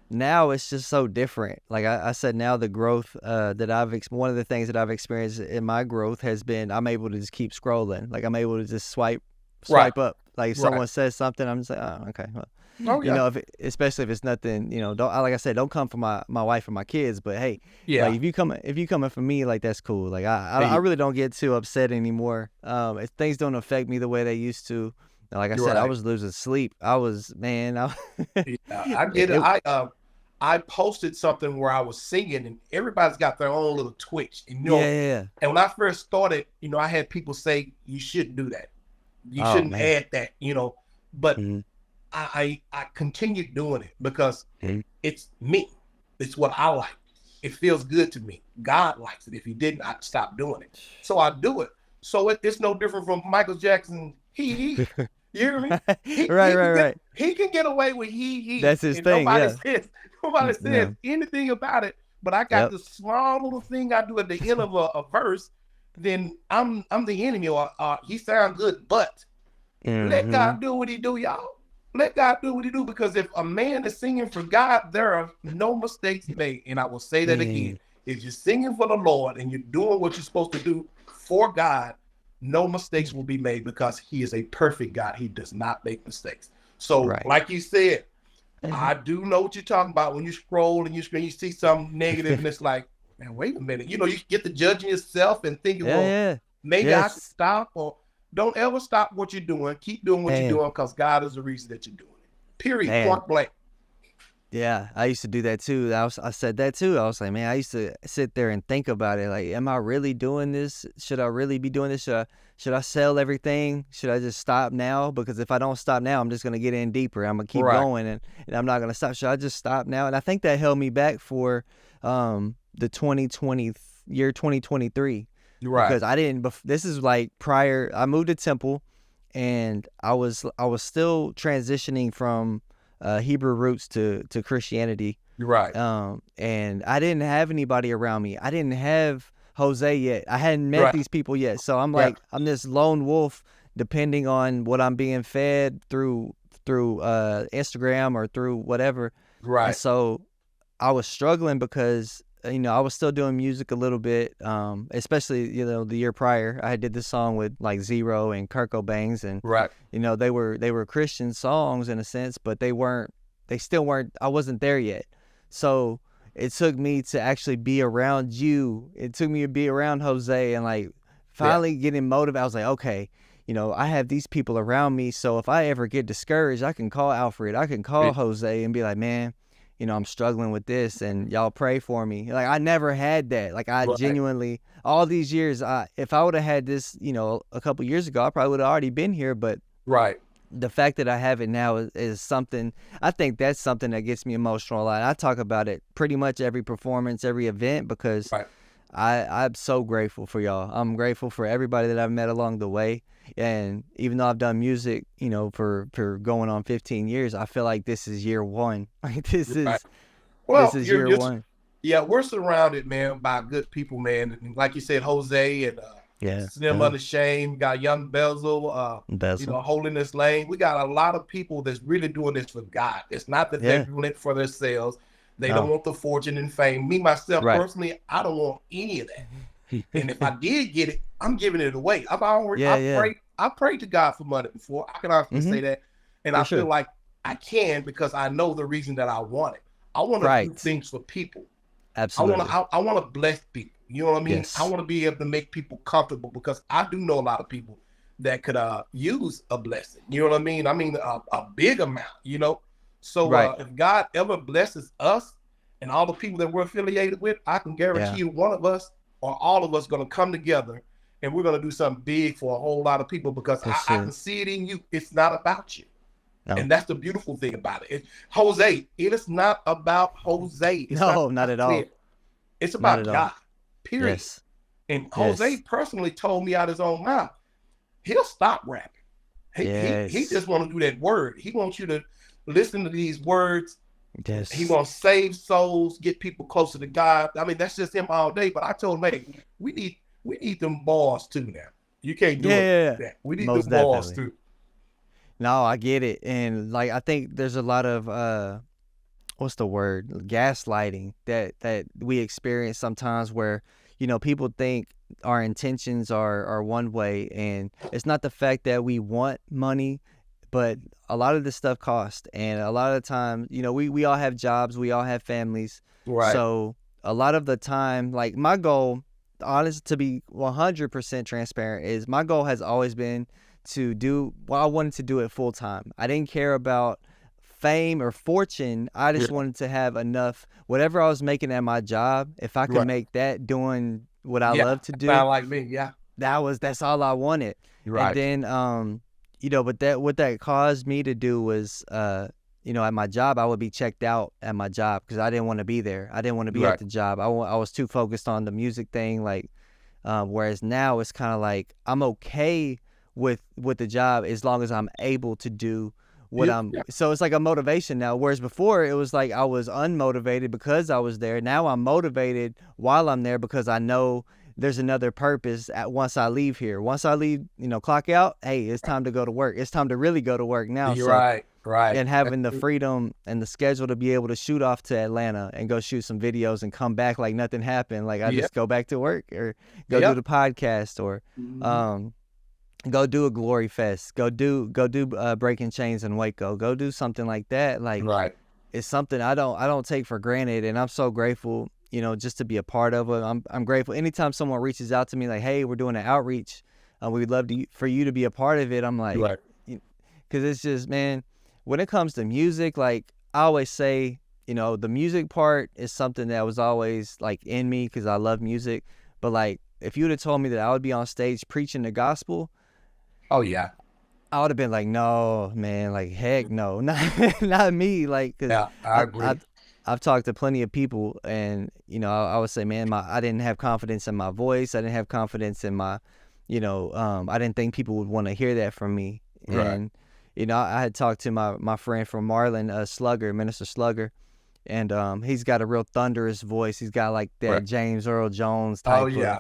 now it's just so different. Like I said, now the growth that one of the things that I've experienced in my growth has been I'm able to just keep scrolling. Like I'm able to just swipe Right. up. Like if Right. someone says something, I'm just like, oh, okay. Well, Oh yeah. especially if it's nothing, don't, like I said, don't come for my wife or my kids, but hey, Yeah. like if you coming for me, like that's cool. Like I Hey. really don't get too upset anymore. If things don't affect me the way they used to. Like I said, I Right. was losing sleep. I was, man, Yeah, I get it. I posted something where I was singing, and everybody's got their own little twitch. And yeah. and when I first started, I had people say you shouldn't do that. You Oh shouldn't man. add that. But Mhm. I continued doing it because Mhm. it's me. It's what I like. It feels good to me. God likes it. If he didn't, I'd stop doing it. So I do it. So it's no different from Michael Jackson. He. You hear me? Right. He can get away with he. That's his And thing. nobody Yeah. says nobody says No. anything about it. But I got Yep. this small little thing I do at the end of a verse. Then I'm the enemy, or he sound good, but let Mhm. God do what he do, y'all. Let God do what he do, because if a man is singing for God, there are no mistakes made. And I will say that again. Man. If you're singing for the Lord and you're doing what you're supposed to do for God, no mistakes will be made, because he is a perfect God. He does not make mistakes. So, Right. like you said, Mhm. I do know what you're talking about. When you scroll and you see something negative, and it's like, man, wait a minute. You get to judging yourself and thinking, well, Yeah. maybe I should Yes. stop. Or don't ever stop what you're doing. Keep doing what you're Man. doing, because God is the reason that you're doing it. Period. Man. Point blank. Yeah, I used to do that too. I said that too. I was like, man, I used to sit there and think about it. Like, am I really doing this? Should I really be doing this? Should I sell everything? Should I just stop now? Because if I don't stop now, I'm just gonna get in deeper. I'm gonna keep Right. going, and I'm not gonna stop. Should I just stop now? And I think that held me back for the 2020 year 2023 You're right. because I didn't. This is like prior. I moved to Temple, and I was still transitioning from Hebrew roots to Christianity. You're right. And I didn't have anybody around me. I didn't have Jose yet. I hadn't met Right. these people yet. So I'm Yeah. like, I'm this lone wolf, depending on what I'm being fed through Instagram or through whatever. And Right. so I was struggling because I was still doing music a little bit, especially the year prior. I did this song with like Zero and Kurt Cobain's, and Right. they were Christian songs in a sense, but they still weren't. I wasn't there yet, so it took me to actually be around you. It took me to be around Jose and like Yeah. finally getting motivated. I was like, okay. I have these people around me, so if I ever get discouraged, I can call Alfred, I can call Jose and be like, man, I'm struggling with this and y'all pray for me. Like I never had that. Like I Right. genuinely, all these years, if I would have had this, a couple years ago, I probably would have already been here. But Right. the fact that I have it now is something, I think that's something that gets me emotional a lot. I talk about it pretty much every performance, every event, because Right. I'm so grateful for y'all. I'm grateful for everybody that I've met along the way. And even though I've done music, for going on 15 years, I feel like this is year one. Like Right. this Well, is year one. yeah, we're surrounded, man, by good people, man. And like you said, Jose and Yeah. Slim Unashamed, got Young Bezel, Bezel. Holiness Lane. We got a lot of people that's really doing this for God. It's not that they're Yeah. doing it for themselves. They don't No. want the fortune and fame. Me, myself, Right. personally, I don't want any of that. And if I did get it, I'm giving it away. Yeah, yeah. I prayed to God for money before. I can honestly Mm-hmm. say that. And For I feel sure. like I can because I know the reason that I want it. I want to do Right. things for people. Absolutely. I want to bless people. You know what I mean? I Yes. want to be able to make people comfortable because I do know a lot of people that could use a blessing. You know what I mean? I mean a big amount. So Right. if God ever blesses us and all the people that we're affiliated with, I can guarantee Yeah. you one of us or all of us going to come together and we're going to do something big for a whole lot of people because For I sure. can see it in you. It's not about you. No. And that's the beautiful thing about it. Jose, it is not about Jose. It's not No, not at all. clear. It's Not about at all. God, period. Yes. And Jose Yes. personally told me out his own mouth, he'll stop rapping. He Yes. just want to do that word. He wants you to listen to these words. He Yes. wants to save souls, get people closer to God. I mean, that's just him all day. But I told him, hey, we need them bars too now. You can't Yeah, do it yeah, like yeah. that. We need Most them bars definitely. too. No, I get it. And like I think there's a lot of what's the word? Gaslighting that we experience sometimes where, people think our intentions are one way, and it's not the fact that we want money, but a lot of this stuff costs. And a lot of the time, we all have jobs, we all have families. Right. So a lot of the time, like my goal, honest to be 100% transparent, is my goal has always been to do, well, I wanted to do it full time. I didn't care about fame or fortune. I Yeah. just wanted to have enough, whatever I was making at my job, if I could Right. make that doing what I Yeah. love to do, Sound like me. Yeah. that's all I wanted. And Right. then but that what that caused me to do was at my job, I would be checked out at my job because I didn't want to be there. I didn't want to be Right. at the job. I was too focused on the music thing. Like, whereas now it's kind of like I'm okay with the job as long as I'm able to do what Yeah. I'm. Yeah. So it's like a motivation now. Whereas before it was like I was unmotivated because I was there. Now I'm motivated while I'm there because I know there's another purpose once I leave here. Once I leave, clock out. Hey, it's time to go to work. It's time to really go to work now. You're So right. Right. and having the freedom and the schedule to be able to shoot off to Atlanta and go shoot some videos and come back like nothing happened. Like I Yeah. just go back to work or go do Yeah. the podcast or Mhm. go do a Glory Fest. Go do Breaking Chains in Waco. Go do something like that. Like Right. it's something I don't take for granted, and I'm so grateful, just to be a part of it. I'm grateful anytime someone reaches out to me like, hey, we're doing an outreach. We'd love for you to be a part of it. I'm like, Right. because it's just, man, when it comes to music, like I always say, the music part is something that was always like in me because I love music. But like, if you would have told me that I would be on stage preaching the gospel, Oh yeah, I would have been like, no, man, like heck no, not me, like, cause yeah, I I, agree. I've talked to plenty of people, and I would say, man, I didn't have confidence in my voice, I didn't have confidence in my, I didn't think people would want to hear that from me, Right, and I had talked to my friend from Marlin, Minister Slugger, and he's got a real thunderous voice. He's got like right. that James Earl Jones Oh type of. yeah,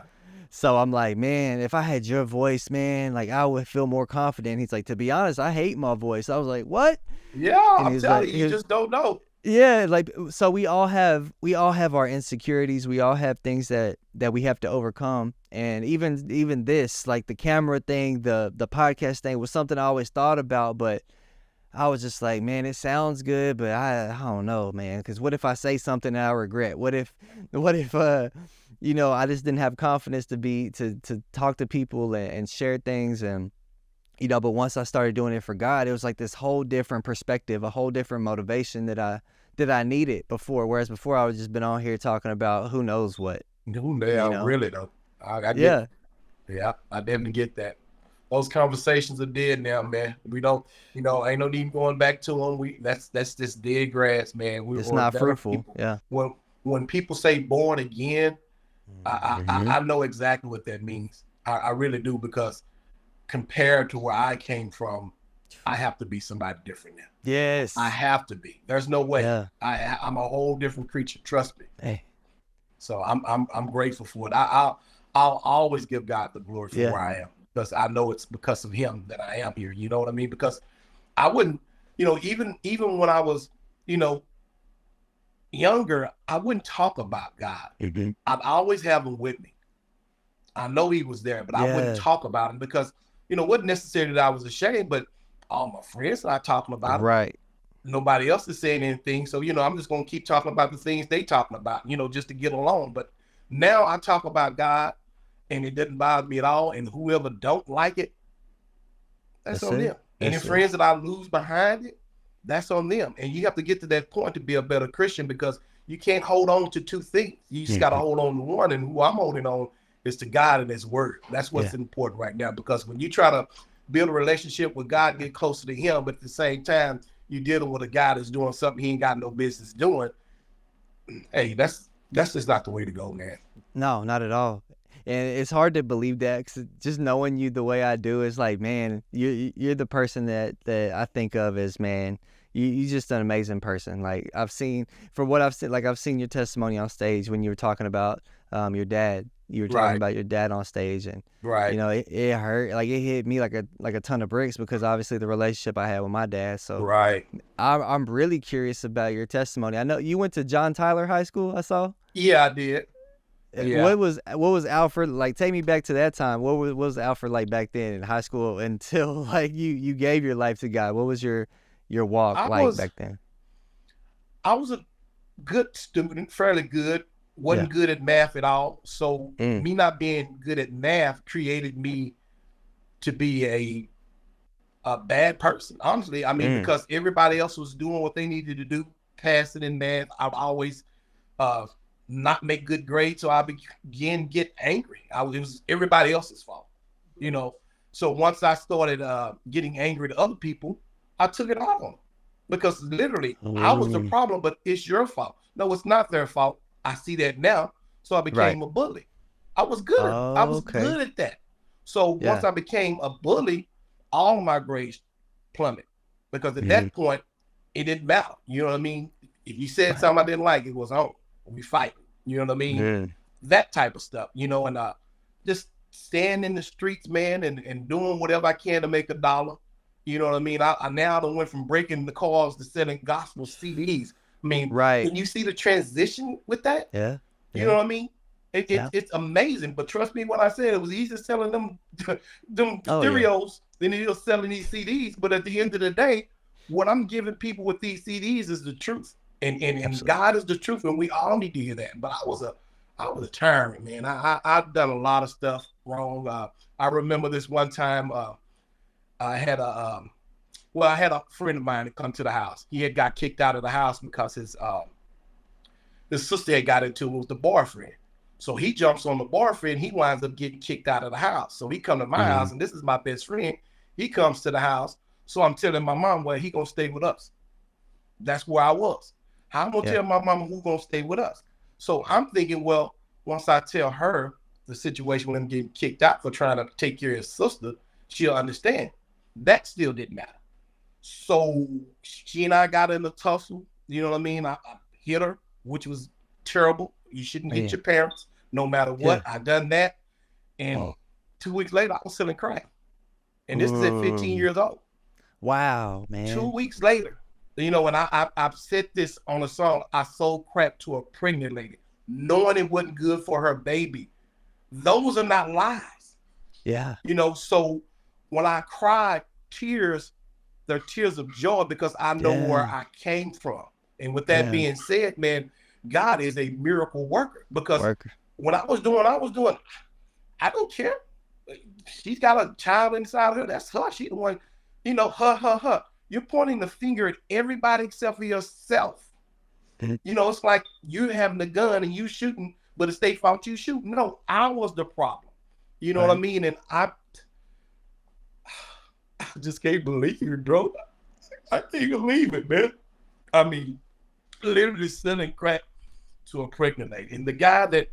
So I'm like, man, if I had your voice, man, like I would feel more confident. He's like, to be honest, I hate my voice. I was like, what? yeah. And I'm he's telling like, you, you just don't know. yeah, like so we all have our insecurities. We all have things that we have to overcome. And even this, like the camera thing, the podcast thing was something I always thought about, but I was just like, man, it sounds good, but I don't know, man, because what if I say something that I regret? What if I just didn't have confidence to talk to people and share things, and but once I started doing it for God, it was like this whole different perspective, a whole different motivation that I needed before. Whereas before I was just been on here talking about who knows what, No, you yeah, know? really though. I get. Yeah, Yeah, I definitely get that. Those conversations are dead now, man. We don't, ain't no need going back to them. That's just dead grass, man. it's Or not better fruitful. people. Yeah. When people say born again, Hmm. I know exactly what that means. I really do, because compared to where I came from, I have to be somebody different now. I Yes. have to be. There's no way. Yeah. I'm a whole different creature. Trust me. Hey. So I'm grateful for it. I'll always give God the glory for Yeah. where I am, because I know it's because of Him that I am here. You know what I mean? Because I wouldn't, even when I was, you know, younger, I wouldn't talk about God. Hmm. I'd always have Him with me. I know He was there, but I wouldn't Yeah. talk about Him because, it wasn't necessarily that I was ashamed, but all my friends are talking about Him. Right. Nobody else is saying anything. So, I'm just going to keep talking about the things they talking about, just to get along. But now I talk about God and it doesn't bother me at all. And whoever don't like it, that's That's on it. them. Any That's it. friends that I lose behind it, that's on them. And you have to get to that point to be a better Christian, because you can't hold on to two things. You just got to Mhm. hold on to one. And who I'm holding on is to God and His Word. That's Yeah. what's important right now. Because when you try to build a relationship with God, get closer to Him, but at the same time, you're dealing with a guy that's doing something He ain't got no business doing. Hey, that's just not the way to go, man. No, not at all. And it's hard to believe that, 'cause just knowing you the way I do is like, man, you're the person that I think of as, man, you just an amazing person. Like from what I've seen, like I've seen your testimony on stage when you were talking about your dad. You were talking Right, about your dad on stage, and right, it hurt, like it hit me like a ton of bricks, because obviously the relationship I had with my dad. So right. I'm really curious about your testimony. I know you went to John Tyler High School. I saw. Yeah, I did. Yeah. What was Alfred like? Take me back to that time. What was Alfred like back then in high school until like you gave your life to God? What was your walk I like was back then? I was a good student, fairly good. Yeah. Wasn't good at math at all. So Mm, me not being good at math created me to be a bad person. Honestly, I mean, mm, because everybody else was doing what they needed to do, passing in math. I'd always uh not make good grades, so I began to get angry. It was everybody else's fault, you know. So once I started getting angry at other people, I took it out on them, because literally I was the mm. problem, but it's your fault. No, it's not their fault. I see that now, so I Right. became a bully. I Oh, was okay. good at that. So once Yeah. I became a bully, all my grades plummet, because at Hmm. that point it didn't matter. You know what I mean? If you said Right. something I didn't like, it was on. We fight. You know what I mean? Mm, That type of stuff. And just staying in the streets, man, and doing whatever I can to make a dollar. You know what I mean? I now done went from breaking the cars to selling gospel CDs. I mean, right. can you see the transition with that? Yeah. You know Yeah. what I mean? Yeah. It's amazing. But trust me when I said it was easier selling them them Oh yeah. stereos than it is selling these CDs. But at the end of the day, what I'm giving people with these CDs is the truth. And Absolutely. God is the truth, and we all need to hear that. But I was a tyrant, man. I've done a lot of stuff wrong. I remember this one time. I had a friend of mine that come to the house. He had got kicked out of the house because his the sister had got into it with the boyfriend. So he jumps on the boyfriend. He winds up getting kicked out of the house. So he come to my house, and this is my best friend. He comes to the house. So I'm telling my mom, well, he gonna stay with us. That's where I was. How I'm gonna tell my mama who's gonna stay with us? So I'm thinking, well, once I tell her the situation with him getting kicked out for trying to take care of his sister, she'll understand. That still didn't matter. So she and I got in a tussle. You know what I mean? I hit her, which was terrible. You shouldn't hit your parents, no matter what. I done that. And 2 weeks later, I was selling crack. And this is at 15 years old. Wow, man. 2 weeks later, you know, when I've said this on a song, I sold crack to a pregnant lady, knowing it wasn't good for her baby. Those are not lies. Yeah. You know, so when I cry tears, they're tears of joy because I know where I came from. And with that being said, man, God is a miracle worker because when I was doing, I don't care. She's got a child inside of her. That's her. She's the one, you know, her. You're pointing the finger at everybody except for yourself. You know, it's like you having a gun and you shooting, but it's their fault you shooting. No, I was the problem. You know what I mean? And I just can't believe it, bro. I can't believe it, man. I mean, literally selling crack to a pregnant lady. And the guy that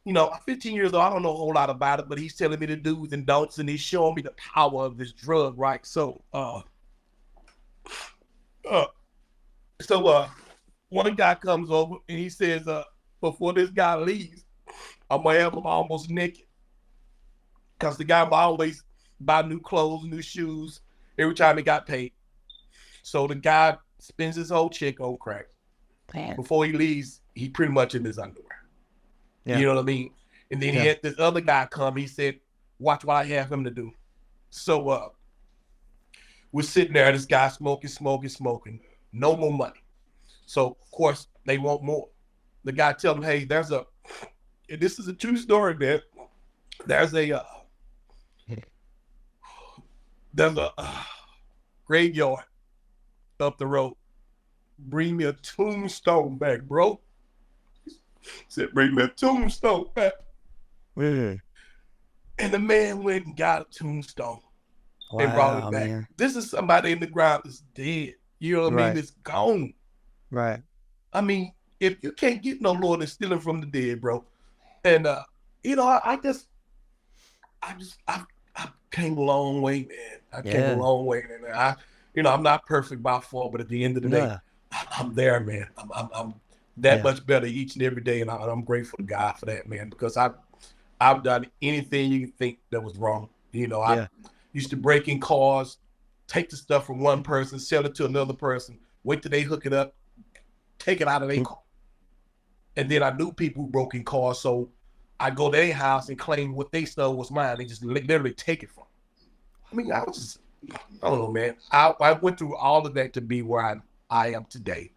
you know, I'm 15 years old, I don't know a whole lot about it, but he's telling me the do's and don'ts, and he's showing me the power of this drug, right? So one guy comes over and he says, before this guy leaves, I'm gonna have him almost naked. Because the guy will always buy new clothes, new shoes every time he got paid. So the guy spends his whole check on crack. Man. Before he leaves, he pretty much in his underwear. Yeah. You know what I mean? And then he had this other guy come. He said, watch what I have him to do. So we're sitting there, this guy smoking. No more money. So, of course, they want more. The guy tells him, hey, and this is a true story, man. There's a graveyard up the road. Bring me a tombstone back, bro. Said, bring me a tombstone back. And the man went and got a tombstone and brought it back. Man. This is somebody in the ground that's dead. You know what I mean? It's gone. Right. I mean, if you can't get no Lord and stealing from the dead, bro. And you know, I came a long way, man. I came a long way, man. I'm not perfect by far, but at the end of the day, I'm there, man. I'm that much better each and every day, and I'm grateful to God for that, man. Because I've done anything you can think that was wrong. You know, I used to break in cars, take the stuff from one person, sell it to another person, wait till they hook it up, take it out of their car, and then I knew people who broke in cars, so I go to their house and claim what they stole was mine. They just literally take it from me. I mean, I don't know, man. I went through all of that to be where I am today.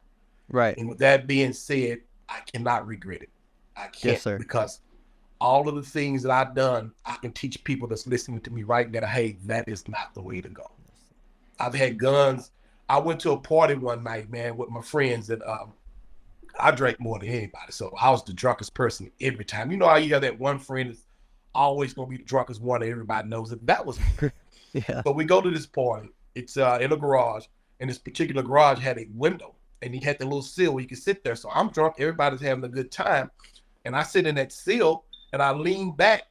Right. And with that being said, I cannot regret it. I can't, because all of the things that I've done, I can teach people that's listening to me right now, hey, that is not the way to go. I've had guns. I went to a party one night, man, with my friends, and I drank more than anybody. So I was the drunkest person every time. You know how you have that one friend that's always going to be the drunkest one and everybody knows it? That was me. But we go to this party. It's in a garage, and this particular garage had a window, and he had the little sill where you could sit there. So I'm drunk. Everybody's having a good time. And I sit in that sill, and I lean back,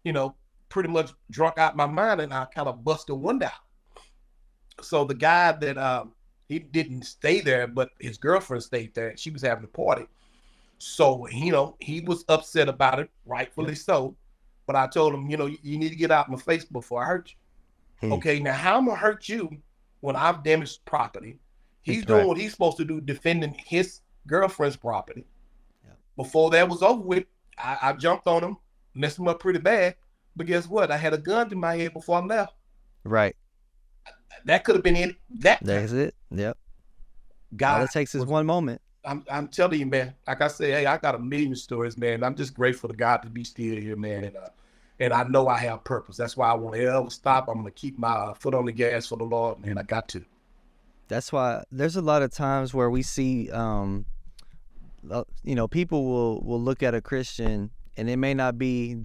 you know, pretty much drunk out my mind, and I kind of bust the window out. So the guy that he didn't stay there, but his girlfriend stayed there. She was having a party. So, you know, he was upset about it, rightfully so. But I told him, you know, you need to get out of my face before I hurt you. Okay, now how am I hurt you when I've damaged property? He's doing what he's supposed to do, defending his girlfriend's property. Before that was over with, I jumped on him, messed him up pretty bad. But guess what? I had a gun to my head before I left. Right. That could have been it. That's it. Yep. God, all it takes is one moment. I'm telling you, man. Like I say, hey, I got a million stories, man. I'm just grateful to God to be still here, man. And I know I have purpose. That's why I won't ever stop. I'm gonna keep my foot on the gas for the Lord, man. I got to. That's why there's a lot of times where we see, people will look at a Christian and it may not be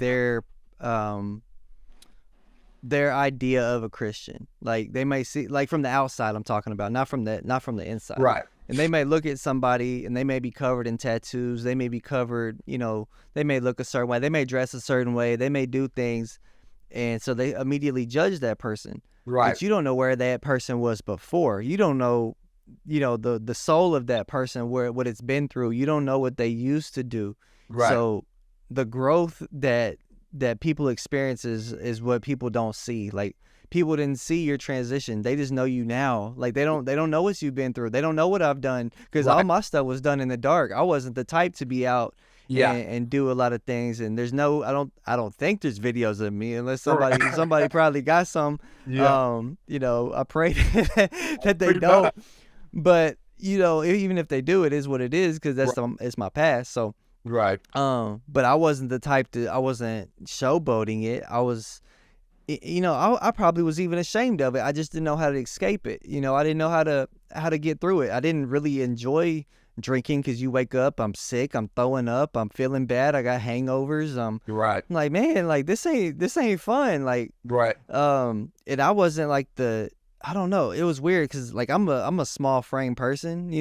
um, their idea of a Christian. Like they may see, like from the outside, I'm talking about, not from the inside. Right. And they may look at somebody and they may be covered in tattoos. They may be covered, they may look a certain way. They may dress a certain way. They may do things. And so they immediately judge that person. Right. But you don't know where that person was before. You don't know, the soul of that person, what it's been through. You don't know what they used to do. Right. So the growth that people experience is what people don't see. Like people didn't see your transition. They just know you now. Like they don't know what you've been through. They don't know what I've done because all my stuff was done in the dark. I wasn't the type to be out and do a lot of things. And there's I don't think there's videos of me unless somebody probably got some. Yeah. I pray that they don't. But even if they do, it is what it is because it's my past. So. Right. But I wasn't the type I wasn't showboating it. I was, I probably was even ashamed of it. I just didn't know how to escape it. I didn't know how to get through it. I didn't really enjoy drinking because you wake up, I'm sick, I'm throwing up, I'm feeling bad, I got hangovers. Right. I'm like, man, like this ain't fun. Like, right. And I wasn't like I don't know. It was weird because like I'm a small frame person.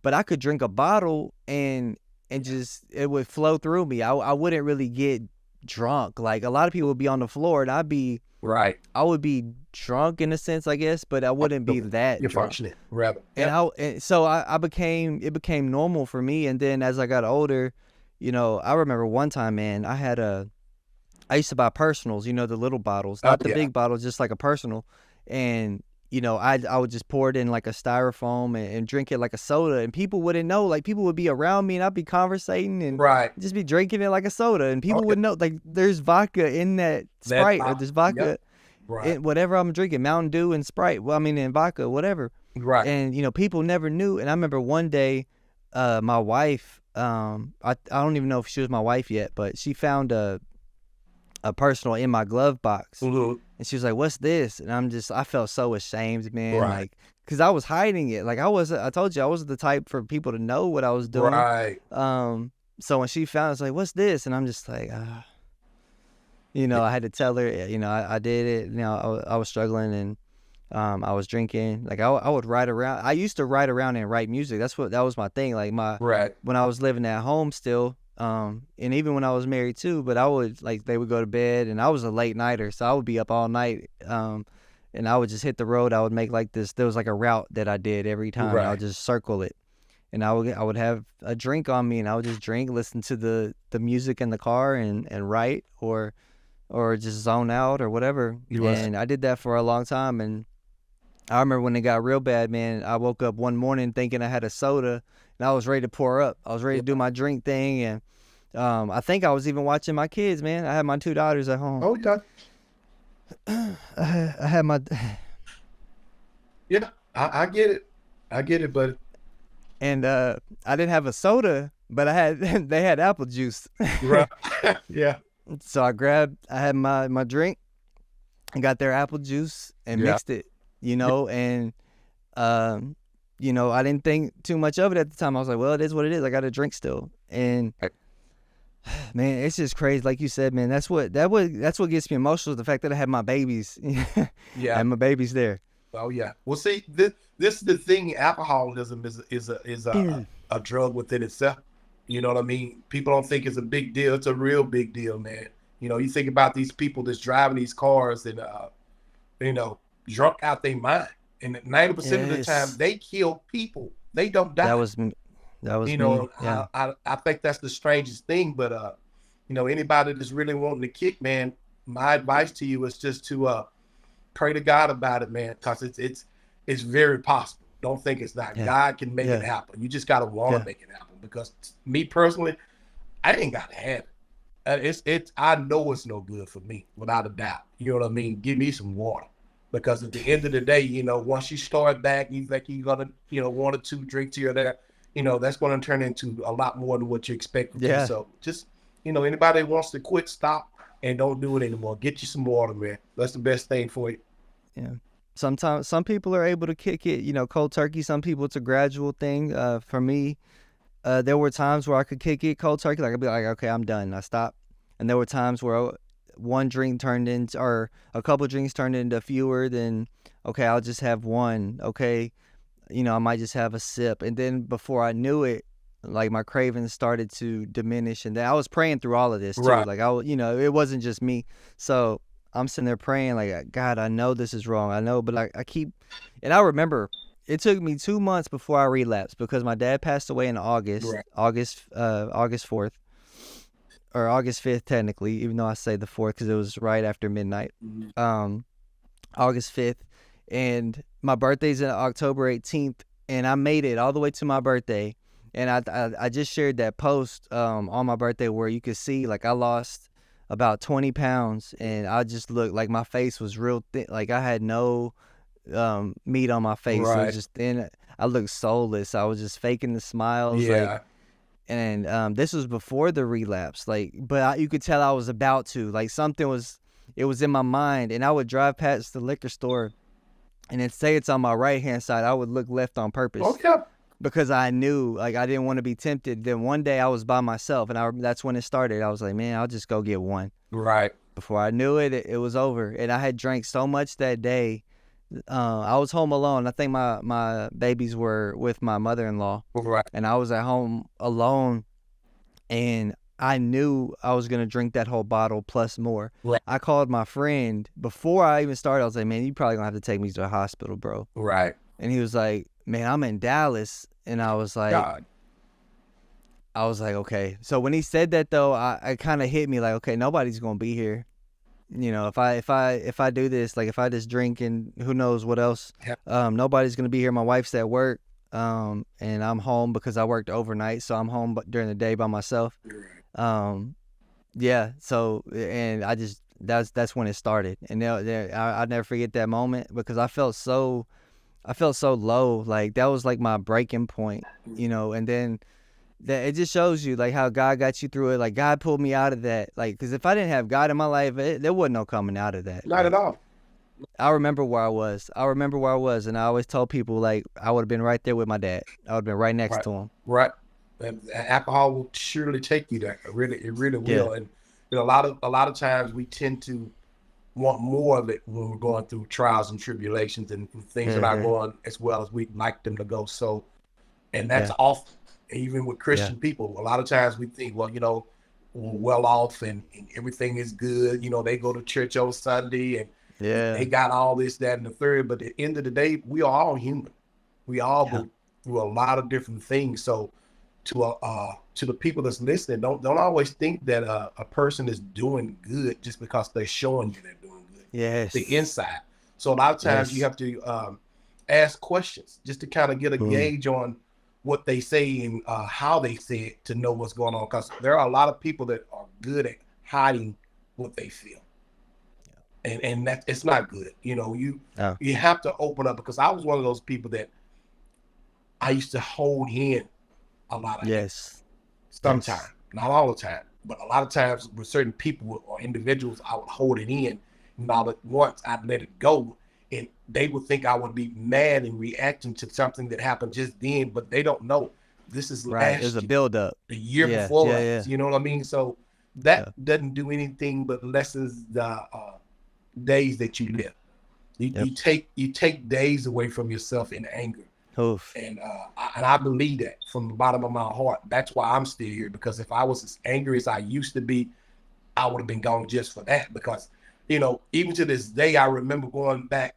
But I could drink a bottle and just it would flow through me. I wouldn't really get drunk. Like a lot of people would be on the floor and I'd be right. I would be drunk in a sense, I guess, but I wouldn't be that You're drunk. functioning, right? And so it became normal for me. And then as I got older, I remember one time, man, I used to buy personals, the little bottles, not the big bottles, just like a personal. And I would just pour it in like a styrofoam and drink it like a soda, and people wouldn't know. Like people would be around me and I'd be conversating and just be drinking it like a soda, and people would know like there's vodka in that Sprite or there's vodka in whatever I'm drinking, Mountain Dew and Sprite. Well, I mean in vodka, whatever. Right. And people never knew. And I remember one day, my wife, I don't even know if she was my wife yet, but she found a personal in my glove box. Mm-hmm. And she was like, "What's this?" And I felt so ashamed, man. Right. Like, cause I was hiding it. Like I told you, I wasn't the type for people to know what I was doing. Right. So when she found it, I was like, "What's this?" And I'm just like, I had to tell her, I did it. I was struggling and, I was drinking. Like I would ride around. I used to ride around and write music. That was my thing. Like when I was living at home still. And even when I was married too, but I would they would go to bed and I was a late nighter, so I would be up all night. And I would just hit the road. I would make there was like a route that I did every time. I would just circle it, and I would have a drink on me and I would just drink, listen to the music in the car and write or just zone out or whatever. And I did that for a long time. And I remember when it got real bad, man, I woke up one morning thinking I had a soda and I was ready to pour up. I was ready to do my drink thing. And I think I was even watching my kids, man. I had my 2 daughters at home. Oh, yeah. I had my... Yeah, I get it. I get it, buddy. And I didn't have a soda, but they had apple juice. Right. Yeah. So I had my drink and got their apple juice and mixed it, and I didn't think too much of it at the time. I was like, well, it is what it is. I got a drink still. And man, it's just crazy. Like you said, man, that's what gets me emotional is the fact that I had my babies. I had my babies there. Oh yeah. Well, see, this is the thing. Alcoholism is a drug within itself. You know what I mean? People don't think it's a big deal. It's a real big deal, man. You think about these people that's driving these cars and drunk out their mind. And 90% of the time, they kill people. They don't die. That was me. Yeah. I think that's the strangest thing. But anybody that's really wanting to kick, man, my advice to you is just to pray to God about it, man, because it's very possible. Don't think it's not. Yeah. God can make it happen. You just gotta want to make it happen. Because me personally, I ain't gotta have it. I know it's no good for me, without a doubt. You know what I mean? Give me some water. Because at the end of the day, once you start back, you think you're gonna, 1 or 2 drinks here or there, that's gonna turn into a lot more than what you expect. Yeah. So just, anybody that wants to quit, stop and don't do it anymore. Get you some water, man. That's the best thing for you. Yeah. sometimes some people are able to kick it, cold turkey. Some people it's a gradual thing. For me, there were times where I could kick it cold turkey. Like I'd be like, okay, I'm done. I stop. And there were times where one drink turned into, or a couple drinks turned into fewer than, okay, I'll just have one. Okay, I might just have a sip. And then before I knew it, like my cravings started to diminish. And then I was praying through all of this too. Right. Like it wasn't just me. So I'm sitting there praying, like, God, I know this is wrong. I know, but I keep, and I remember it took me 2 months before I relapsed because my dad passed away in August, Right. August 4th, or August 5th, technically, even though I say the 4th because it was right after midnight. Mhm. August 5th. And my birthday's in October 18th. And I made it all the way to my birthday. And I just shared that post on my birthday where you could see, like, I lost about 20 pounds. And I just looked like my face was real thin. Like, I had no meat on my face. It was Right. just thin. I looked soulless. I was just faking the smiles. Like, Yeah. and this was before the relapse. Like, but you could tell I was about to. Like, it was in my mind. And I would drive past the liquor store and then say it's on my right hand side. I would look left on purpose Okay. because I knew, like, I didn't want to be tempted. Then one day I was by myself, and that's when it started. I was like, man, I'll just go get one. Right. Before I knew it, it was over. And I had drank so much that day. I was home alone. I think my babies were with my mother-in-law, Right. and I was at home alone, and I knew I was going to drink that whole bottle plus more. Right. I called my friend before I even started. I was like, man, you probably going to have to take me to the hospital, bro. Right. And he was like, man, I'm in Dallas. And I was like, God. okay. So when he said that though, I kind of hit me like, okay, nobody's going to be here. If I do this, like if I just drink and who knows what else, Yeah. nobody's going to be here. My wife's at work. And I'm home because I worked overnight. So I'm home during the day by myself. Right. Yeah. So, and that's when it started. And I'll never forget that moment because I felt so low. Like that was like my breaking point, and then that it just shows you like how God got you through it. Like God pulled me out of that. Like, cause if I didn't have God in my life, there wasn't no coming out of that. Not Like, at all. I remember where I was. And I always told people like I would have been right there with my dad. I would have been right next Right. to him. Right. And alcohol will surely take you there. It really Yeah. will. And a lot of times we tend to want more of it when we're going through trials and tribulations and things are not Mm-hmm. going as well as we'd like them to go. So, and that's Yeah. often, even with Yeah. Christian people, a lot of times we think, well, we're well off and everything is good. They go to church on Sunday and Yeah. they got all this, that, and the third. But at the end of the day, we are all human. We all Yeah. go through a lot of different things. So to the people that's listening, don't always think that a person is doing good just because they're showing you they're doing good. Yes. The inside. So a lot of times you Yes. have to ask questions just to kind of get a Mm. gauge on what they say and how they say it to know what's going on. Because there are a lot of people that are good at hiding what they feel, and that it's not good. Oh. You have to open up because I was one of those people that I used to hold in a lot of hate. Yes. Sometimes, Yes. not all the time, but a lot of times with certain people or individuals, I would hold it in, and all at once I'd let it go, and they would think I would be mad and reacting to something that happened just then, but they don't know this is Right. There's last a year, buildup. the year Yeah. before Yeah. last. Yeah. You know what I mean? So Yeah. that doesn't do anything but lessens the days that you live. You, Yep. you take days away from yourself in anger. Oof. And I believe that from the bottom of my heart. That's why I'm still here, because if I was as angry as I used to be, I would have been gone just for that. Because, even to this day, I remember going back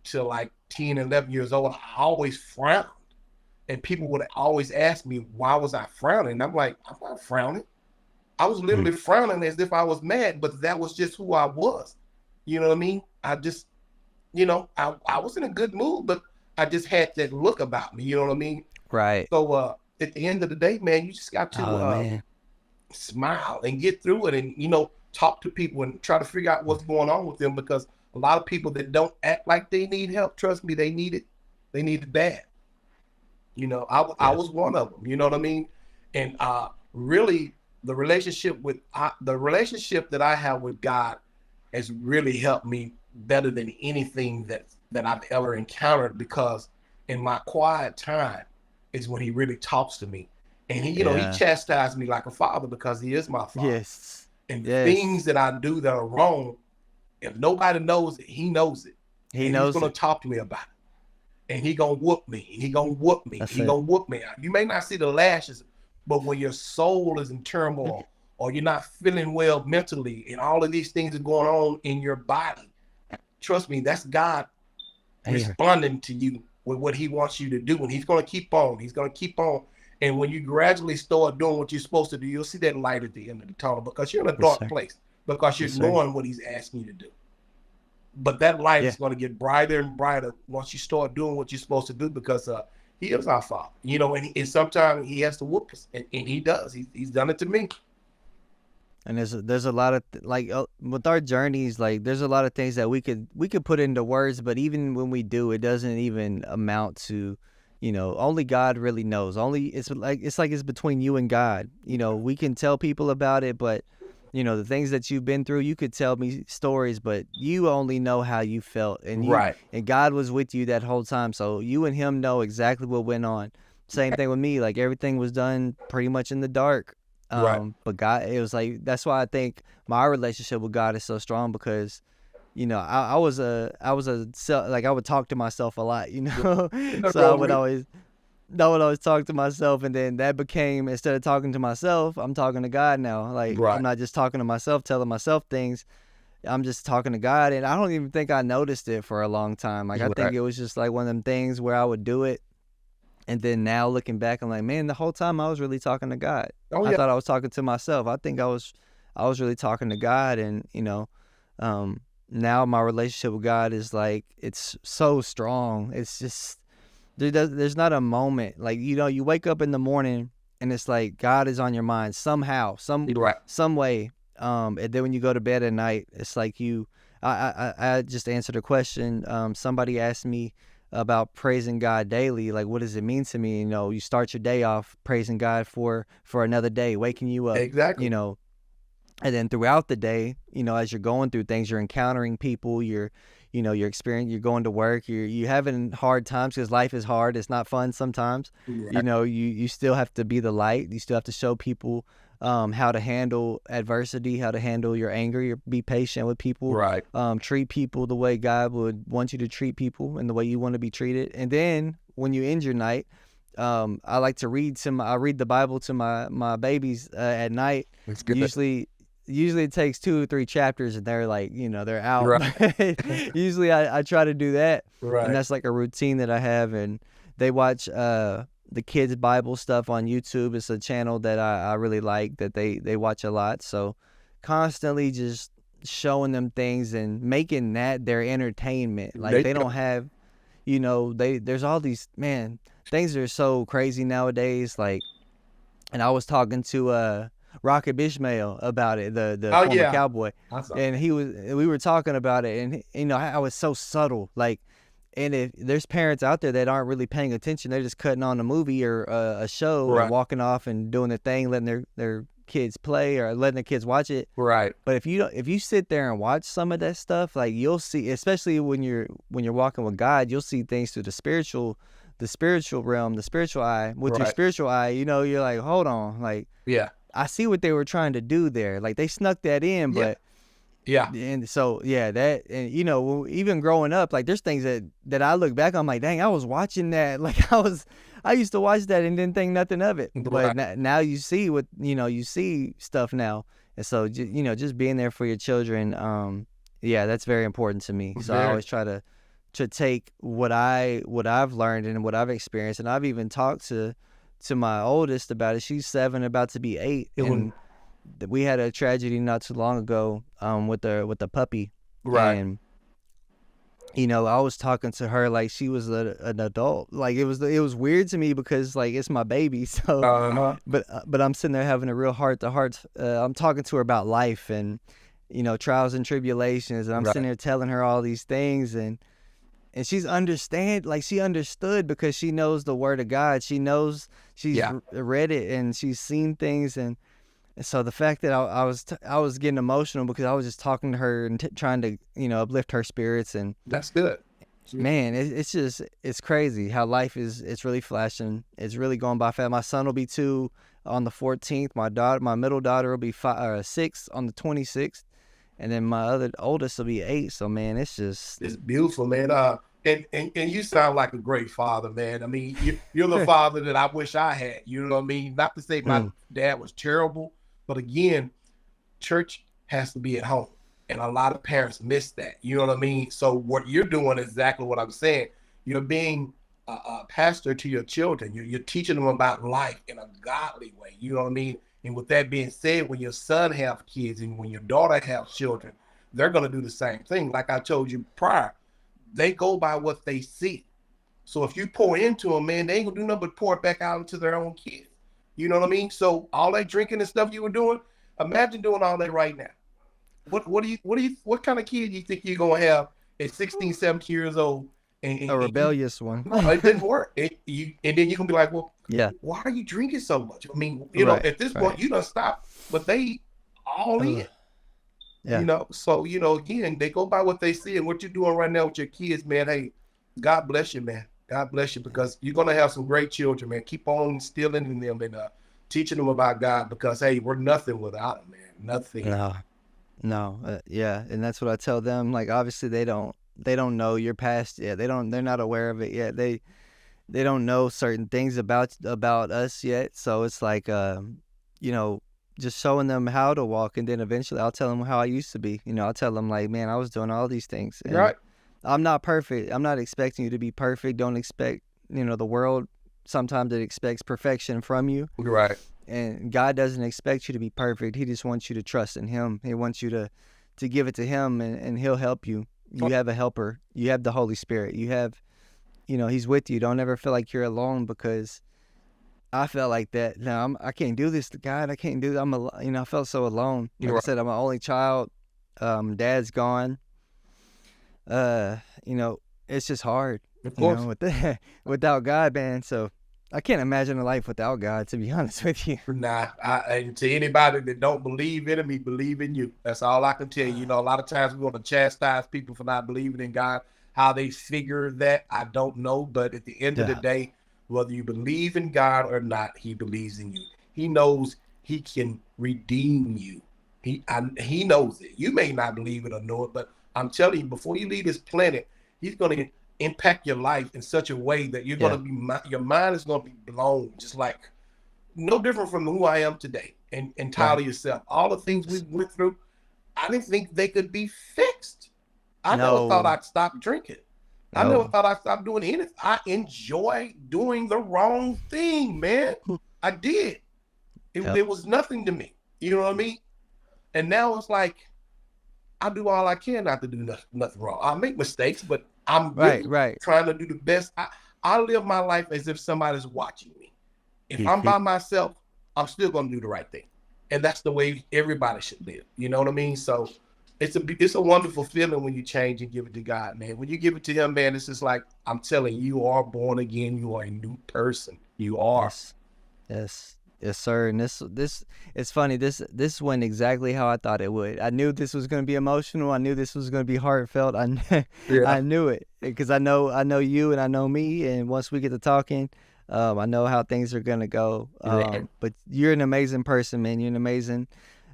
to like 10, 11 years old, I always frowned. And people would always ask me, why was I frowning? And I'm like, I'm not frowning. I was literally frowning as if I was mad, but that was just who I was. You know what I mean? I just, I was in a good mood, but I just had that look about me. You know what I mean? Right. So at the end of the day, man, you just got to Oh man. smile and get through it and, talk to people and try to figure out what's going on with them, because a lot of people that don't act like they need help, trust me, they need it. They need it bad. I Yes. was one of them, you know what I mean? And really the relationship that I have with God has really helped me better than anything that I've ever encountered, because in my quiet time is when he really talks to me. And he Yeah. chastised me like a father, because he is my father. Yes. And the things Yes. that I do that are wrong, if nobody knows it, he knows it. He And he's knows going it. to talk to me about it. And he going to whoop me. He going to whoop me. That's He it. going to whoop me. You may not see the lashes, but when your soul is in turmoil, or you're not feeling well mentally, and all of these things are going on in your body, trust me, that's God Here. responding to you with what he wants you to do. And he's going to keep on. He's going to keep on. And when you gradually start doing what you're supposed to do, you'll see that light at the end of the tunnel, because you're in a Yes, dark sir. place, because you're Yes, sir. knowing what he's asking you to do. But that light Yeah. is going to get brighter and brighter once you start doing what you're supposed to do, because he is our father, and sometimes he has to whoop us, and he does. He's done it to me. And there's a lot of like with our journeys, like there's a lot of things that we could put into words, but even when we do, it doesn't even amount to, only God really knows. Only it's like it's between you and God. We can tell people about it, but the things that you've been through, you could tell me stories, but you only know how you felt, and Right. God was with you that whole time, so you and him know exactly what went on. Same thing with me, like everything was done pretty much in the dark. Right. But God, it was like, that's why I think my relationship with God is so strong, because I was like I would talk to myself a lot, Nothing so wrong with it. I would always talk to myself, and then that became, instead of talking to myself, I'm talking to God now. Like, Right. I'm not just talking to myself, telling myself things. I'm just talking to God, and I don't even think I noticed it for a long time. Like, I think Right. it was just like one of them things where I would do it, and then now looking back, I'm like, man, the whole time I was really talking to God. Oh I yeah. thought I was talking to myself. I think I was really talking to God, and now my relationship with God is like, it's so strong. It's just there's not a moment, like, you wake up in the morning and it's like God is on your mind somehow, Right. some way. And then when you go to bed at night, it's like I just answered a question. Somebody asked me about praising God daily. Like, what does it mean to me? You start your day off praising God for another day, waking you up, Exactly. and then throughout the day, as you're going through things, you're encountering people, you're going to work, you're having hard times, because life is hard. It's not fun sometimes. Right. You still have to be the light. You still have to show people how to handle adversity, how to handle your anger, be patient with people, Right. treat people the way God would want you to treat people, and the way you want to be treated. And then when you end your night, I like to read I read the Bible to my babies at night. That's good. Usually it takes 2 or 3 chapters, and they're like, they're out. Right. Usually I try to do that, and Right. that's like a routine that I have. And they watch the kids Bible stuff on YouTube. It's a channel that I really like, that they watch a lot. So constantly just showing them things and making that their entertainment. Like, they don't have, there's all these, man, things are so crazy nowadays. Like, and I was talking to Rocket Ishmael about it, the Oh former yeah. cowboy, Awesome. and we were talking about it, and I was so subtle, like, and if there's parents out there that aren't really paying attention, they're just cutting on a movie or a show, Right. and walking off and doing their thing, letting their kids play or letting their kids watch it. Right. But if you sit there and watch some of that stuff, like, you'll see, especially when you're walking with God, you'll see things through the spiritual realm, the spiritual eye. With your Right. spiritual eye, you're like, hold on, like, Yeah. I see what they were trying to do there. Like, they snuck that in, Yeah. but Yeah. and so yeah, that, and even growing up, like, there's things that I look back, I'm like, dang, I was watching that. Like, I used to watch that and didn't think nothing of it. But Right. now you see what you see stuff now, and so just being there for your children, yeah, that's very important to me. So I Very. always try to take what I've learned and what I've experienced, and I've even talked to my oldest about it. She's 7, about to be 8, and we had a tragedy not too long ago with the puppy. Right. And I was talking to her like she was an adult. Like, it was weird to me, because, like, it's my baby. So Uh-huh. but I'm sitting there having a real heart to heart. I'm talking to her about life and trials and tribulations, and I'm Right. sitting there telling her all these things, and she understood, because she knows the word of God. She knows, she's Yeah. read it, and she's seen things, and so the fact that I was getting emotional, because I was just talking to her and trying to uplift her spirits, and That's good. Man, it's just it's crazy how life is. It's really flashing. It's really going by fast. My son will be 2 on the 14th. My middle daughter will be 6 on the 26th, and then my other oldest will be 8. So man, It's beautiful, man. And you sound like a great father, man. I mean, you're the father that I wish I had. You know what I mean? Not to say my dad was terrible, but again, church has to be at home. And a lot of parents miss that. You know what I mean? So what you're doing is exactly what I'm saying. You're being a pastor to your children. You're teaching them about life in a godly way. You know what I mean? And with that being said, when your son have kids and when your daughter have children, they're going to do the same thing. Like I told you prior, they go by what they see. So if you pour into them, man, they ain't gonna do nothing but pour it back out into their own kids. You know what I mean? So all that drinking and stuff you were doing, imagine doing all that right now. What kind of kid do you think you're gonna have at 16, 17 years old? a rebellious one. No, it didn't work. And then you're gonna be like, well, Yeah. why are you drinking so much? I mean, you know, at this point, you done stop, but they all in. Yeah. You know, so again, they go by what they see, and what you're doing right now with your kids, man. Hey, God bless you, man. God bless you, because you're gonna have some great children, man. Keep on instilling in them and teaching them about God, because hey, we're nothing without them, man. Nothing. No, yeah, and that's what I tell them. Like, obviously, they don't know your past yet. They're not aware of it yet. They don't know certain things about us yet. So it's like, just showing them how to walk, and then eventually I'll tell them how I used to be. I'll tell them like, man, I was doing all these things. And right. I'm not perfect. I'm not expecting you to be perfect. Don't expect, the world sometimes it expects perfection from you. Right. And God doesn't expect you to be perfect. He just wants you to trust in him. He wants you to give it to him, and he'll help you. You have a helper. You have the Holy Spirit. You have, he's with you. Don't ever feel like you're alone, because I felt like that. No, I can't do this to God. I can't do that. I felt so alone. Like I said, I'm an only child. Dad's gone. It's just hard, of course. Without God, man. So I can't imagine a life without God, to be honest with you. Nah, and to anybody that don't believe in him, he believe in you. That's all I can tell you. A lot of times we want to chastise people for not believing in God. How they figure that, I don't know. But at the end of the day, whether you believe in God or not, he believes in you. He knows he can redeem you. He knows it. You may not believe it or know it, but I'm telling you, before you leave this planet, he's going to impact your life in such a way that you're going to be, your mind is going to be blown, just like no different from who I am today, and tired of yourself. All the things we went through, I didn't think they could be fixed. I never thought I'd stop drinking. I never thought I'd stop doing anything. I enjoy doing the wrong thing, man. I did. It was nothing to me. You know what I mean? And now it's like, I do all I can not to do nothing wrong. I make mistakes, but I'm really trying to do the best. I live my life as if somebody's watching me. If I'm by myself, I'm still going to do the right thing. And that's the way everybody should live. You know what I mean? So it's a wonderful feeling when you change and give it to God, man. When you give it to him, man, it's just like, I'm telling you, you are born again. You are a new person. You are. Yes, sir. And this it's funny. This went exactly how I thought it would. I knew this was going to be emotional. I knew this was going to be heartfelt. I knew it, because I know you and I know me. And once we get to talking, I know how things are going to go. But you're an amazing person, man. You're an amazing.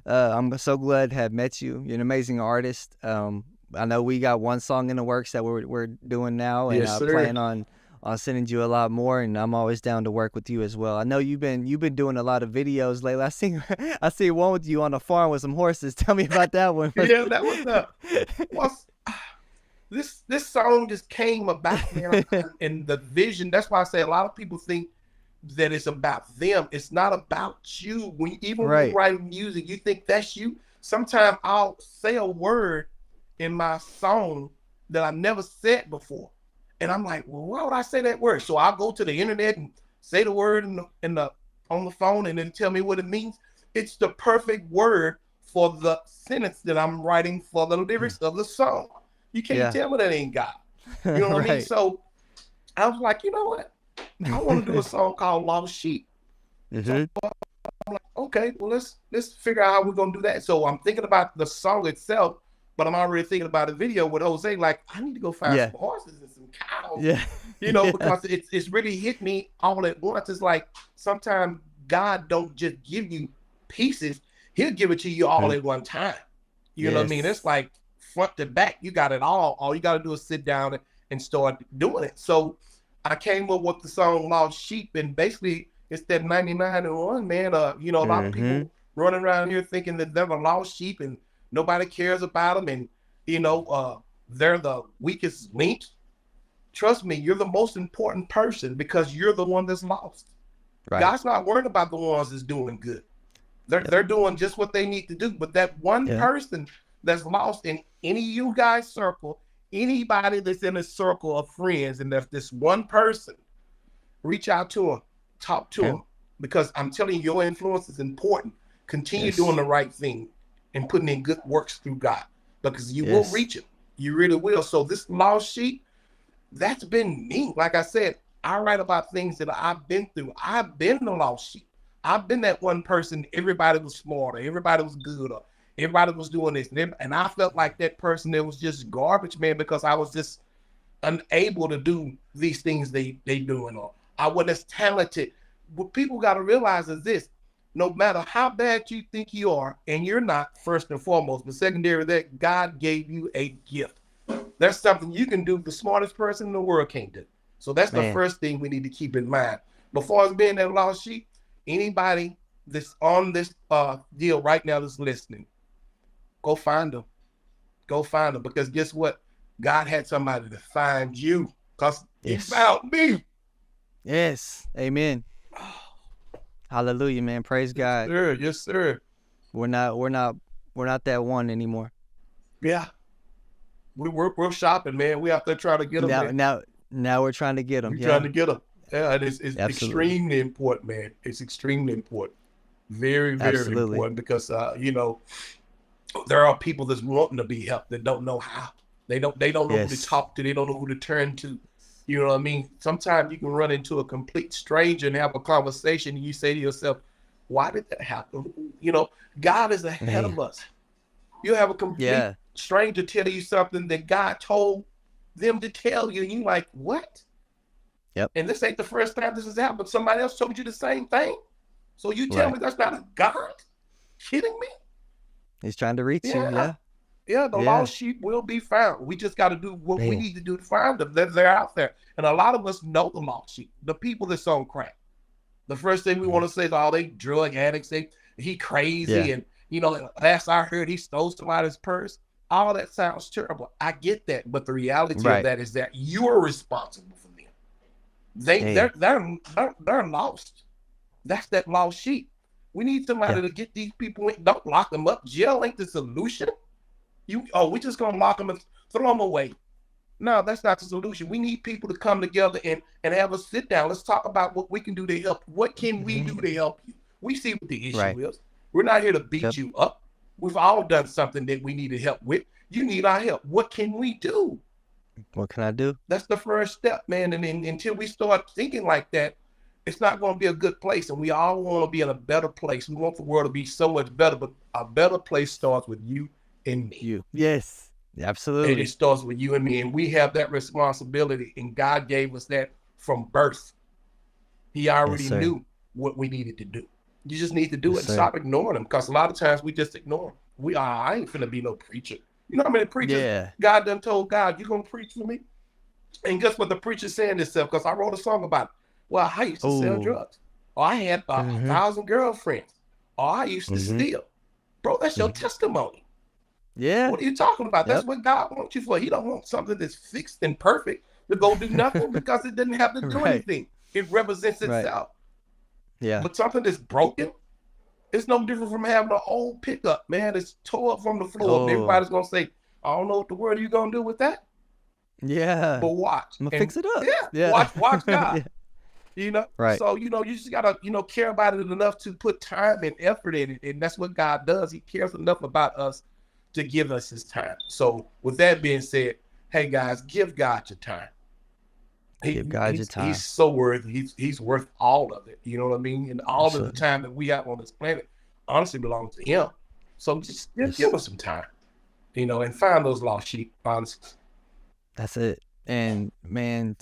I'm so glad to have met you. You're an amazing artist. I know we got one song in the works that we're doing now, and I plan on sending you a lot more, and I'm always down to work with you as well. I know you've been doing a lot of videos lately. I see one with you on a farm with some horses. Tell me about that one. Yeah, that was this song just came about, man, and the vision. That's why I say a lot of people think that it's about them. It's not about you. When you write music, you think that's you. Sometimes I'll say a word in my song that I've never said before. And I'm like, well, why would I say that word? So I'll go to the internet and say the word on the phone, and then tell me what it means. It's the perfect word for the sentence that I'm writing for the lyrics of the song. You can't tell me that ain't God. You know what I mean? So I was like, you know what? I want to do a song called Lost Sheep. So I'm like, okay, well, let's figure out how we're gonna do that. So I'm thinking about the song itself, but I'm already thinking about a video with Jose. Like, I need to go find Yeah. some horses and some cows, Yeah. Yeah. because it's really hit me all at once. It's like sometimes God don't just give you pieces; He'll give it to you all at one time. You know what I mean? It's Yes. like front to back. You got it all. All you got to do is sit down and start doing it. So I came up with the song "Lost Sheep," and basically it's that 99 and 1, man. A lot of Mm-hmm. people running around here thinking that they're a lost sheep and nobody cares about them, and they're the weakest link. Trust me, you're the most important person because you're the one that's lost. Right. God's not worried about the ones that's doing good. They're Yep. they're doing just what they need to do. But that one Yeah. person that's lost in any of you guys' circle, anybody that's in a circle of friends, and there's this one person, reach out to them, talk to Yeah. them, because I'm telling you, your influence is important. Continue doing Yes. the right thing and putting in good works through God, because you will Yes. reach it. You really will. So this lost sheep, that's been me. Like I said, I write about things that I've been through. I've been the lost sheep. I've been that one person. Everybody was smarter. Everybody was good. Or everybody was doing this. And I felt like that person that was just garbage, man, because I was just unable to do these things they doing. Or I wasn't as talented. What people got to realize is this: no matter how bad you think you are, and you're not, first and foremost, but secondary, that God gave you a gift. There's something you can do the smartest person in the world can't do. So that's the Man. first thing we need to keep in mind. Before it's being that lost sheep, anybody that's on this deal right now that's listening, go find them. Go find them. Because guess what? God had somebody to find you. Because He Yes. found me. Yes. Amen. Hallelujah, man. Praise God. Sir, yes, sir. We're not that one anymore. Yeah. We're shopping, man. We out there trying to get them. Now we're trying to get them. We're Yeah. trying to get them. Yeah, it's Absolutely. extremely important, man. It's extremely important. Very, very Absolutely. important, because there are people that's wanting to be helped that don't know how. They don't know who to Yes. talk to. They don't know who to turn to. You know what I mean? Sometimes you can run into a complete stranger and have a conversation, and you say to yourself, "Why did that happen?" God is ahead of us. You have a complete Yeah. stranger tell you something that God told them to tell you, and you like, what? Yep. And this ain't the first time this has happened. Somebody else told you the same thing. So you tell Right. me that's not a God? Kidding me? He's trying to reach you. Yeah. Yeah. Yeah, the Yeah. lost sheep will be found. We just got to do what we Man. need to do to find them. They're out there. And a lot of us know the lost sheep, the people that's on crack. The first thing we want to say is, oh, they drug addicts, he crazy. Yeah. And, last I heard, he stole somebody's purse. All that sounds terrible. I get that. But the reality Right. of that is that you are responsible for them. They're lost. That's that lost sheep. We need somebody Yeah. to get these people in. Don't lock them up. Jail ain't the solution. We just gonna lock them and throw them away. No, that's not the solution. We need people to come together and have a sit down. Let's talk about what we can do to help. What can we do to help you? We see what the issue Right. is. We're not here to beat Yep. you up. We've all done something that we need help with. You need our help. What can we do? What can I do? That's the first step, man. And until we start thinking like that, it's not going to be a good place. And we all want to be in a better place. We want the world to be so much better, but a better place starts with you and me. You. Yes. And Absolutely. it starts with you and me. And we have that responsibility. And God gave us that from birth. He already sir. knew what we needed to do. You just need to do Yes, it and sir. stop ignoring them. Because a lot of times we just ignore them. I ain't finna be no preacher. You know how many preachers Yeah. God done told God, you gonna preach for me? And guess what the preacher's saying himself? Because I wrote a song about it. Well, I used to sell Ooh. drugs. Or I had 1,000 girlfriends. Or I used to steal. Bro, that's your testimony. Yeah. What are you talking about? That's Yep. what God wants you for. He don't want something that's fixed and perfect to go do nothing because it didn't have to do Right. anything. It represents Right. itself. Yeah. But something that's broken, it's no different from having an old pickup, man. It's tore up from the floor. Oh. Everybody's gonna say, I don't know what the word are you gonna do with that. Yeah. But watch. I'm gonna And fix it up. Yeah. Yeah. Watch God. Yeah. Right. So you just gotta care about it enough to put time and effort in it, and that's what God does. He cares enough about us to give us His time. So with that being said, hey guys, give God your time. Give God your time. He's so worthy. He's worth all of it. You know what I mean? And all of the Absolutely. time that we have on this planet honestly belongs to Him. So just Yes. give us some time. and find those lost sheep, honestly. That's it. And man,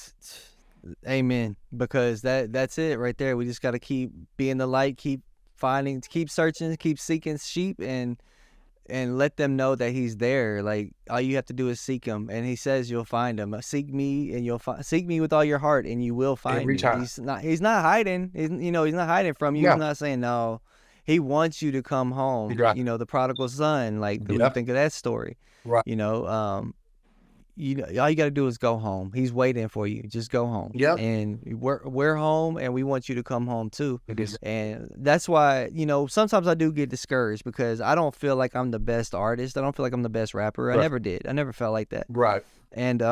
amen. Because that's it right there. We just got to keep being the light, keep finding, keep searching, keep seeking sheep, and let them know that he's there. Like all you have to do is seek him, and he says you'll find him. Seek me, and you'll seek me with all your heart, and you will find Every me. time. He's not hiding. He's not hiding from you. He's Yeah. not saying no. He wants you to come home. Right. The prodigal son. Like we Yep. think of that story. Right. All you got to do is go home. He's waiting for you. Just go home. Yep. And we're home, and we want you to come home too. It is. And that's why sometimes I do get discouraged because I don't feel like I'm the best artist. I don't feel like I'm the best rapper. Right. I never did. I never felt like that. Right. And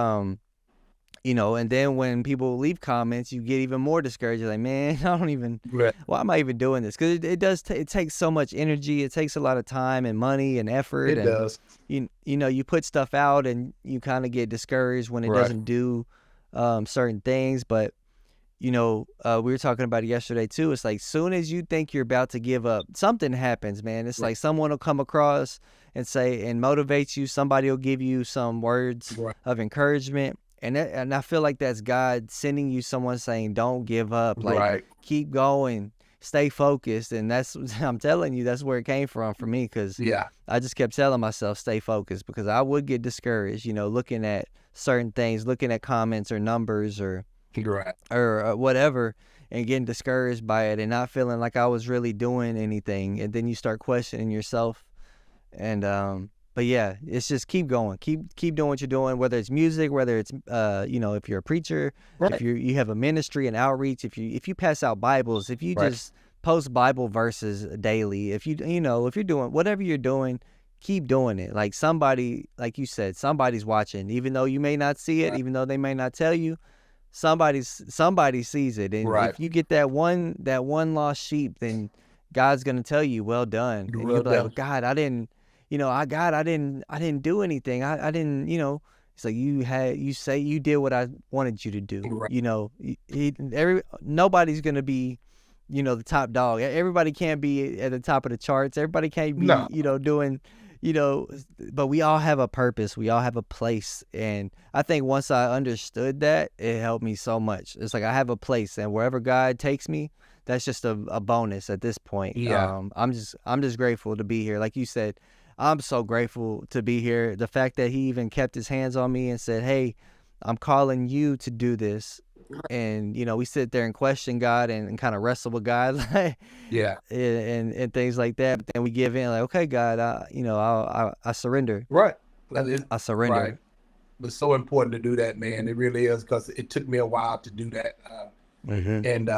and then when people leave comments, you get even more discouraged. You're like, man, I don't even. Right. Why am I even doing this? Because it takes so much energy. It takes a lot of time and money and effort. It does. You put stuff out and you kind of get discouraged when it Right. doesn't do certain things. But we were talking about it yesterday too. It's like soon as you think you're about to give up, something happens, man. It's Right. like someone will come across and say and motivate you. Somebody will give you some words Right. of encouragement. And I feel like that's God sending you someone saying, don't give up. Like, Right. keep going, stay focused. And I'm telling you, that's where it came from for me. Cause Yeah. I just kept telling myself, stay focused, because I would get discouraged, looking at certain things, looking at comments or numbers or Right. whatever, and getting discouraged by it and not feeling like I was really doing anything. And then you start questioning yourself. And, but yeah, it's just keep going, keep doing what you're doing, whether it's music, whether it's, if you're a preacher, Right. if you have a ministry and outreach, if you pass out Bibles, if you Right. just post Bible verses daily, if if you're doing whatever you're doing, keep doing it. Like somebody, like you said, somebody's watching, even though you may not see it, Right. even though they may not tell you, somebody sees it. And Right. if you get that one lost sheep, then God's going to tell you, well done. And Well you'll be like, done. well, God, I didn't do anything. I didn't, it's like you say you did what I wanted you to do. Right. Nobody's going to be, the top dog. Everybody can't be at the top of the charts. Everybody can't be, No. doing, but we all have a purpose. We all have a place. And I think once I understood that, it helped me so much. It's like I have a place, and wherever God takes me, that's just a bonus at this point. Yeah. I'm just grateful to be here. Like you said, I'm so grateful to be here. The fact that he even kept his hands on me and said, hey, I'm calling you to do this. And, we sit there and question God and kind of wrestle with God, like, Yeah. and things like that. But then we give in, like, okay, God, I surrender. Right. That is I surrender. right. But it's so important to do that, man. It really is, because it took me a while to do that. And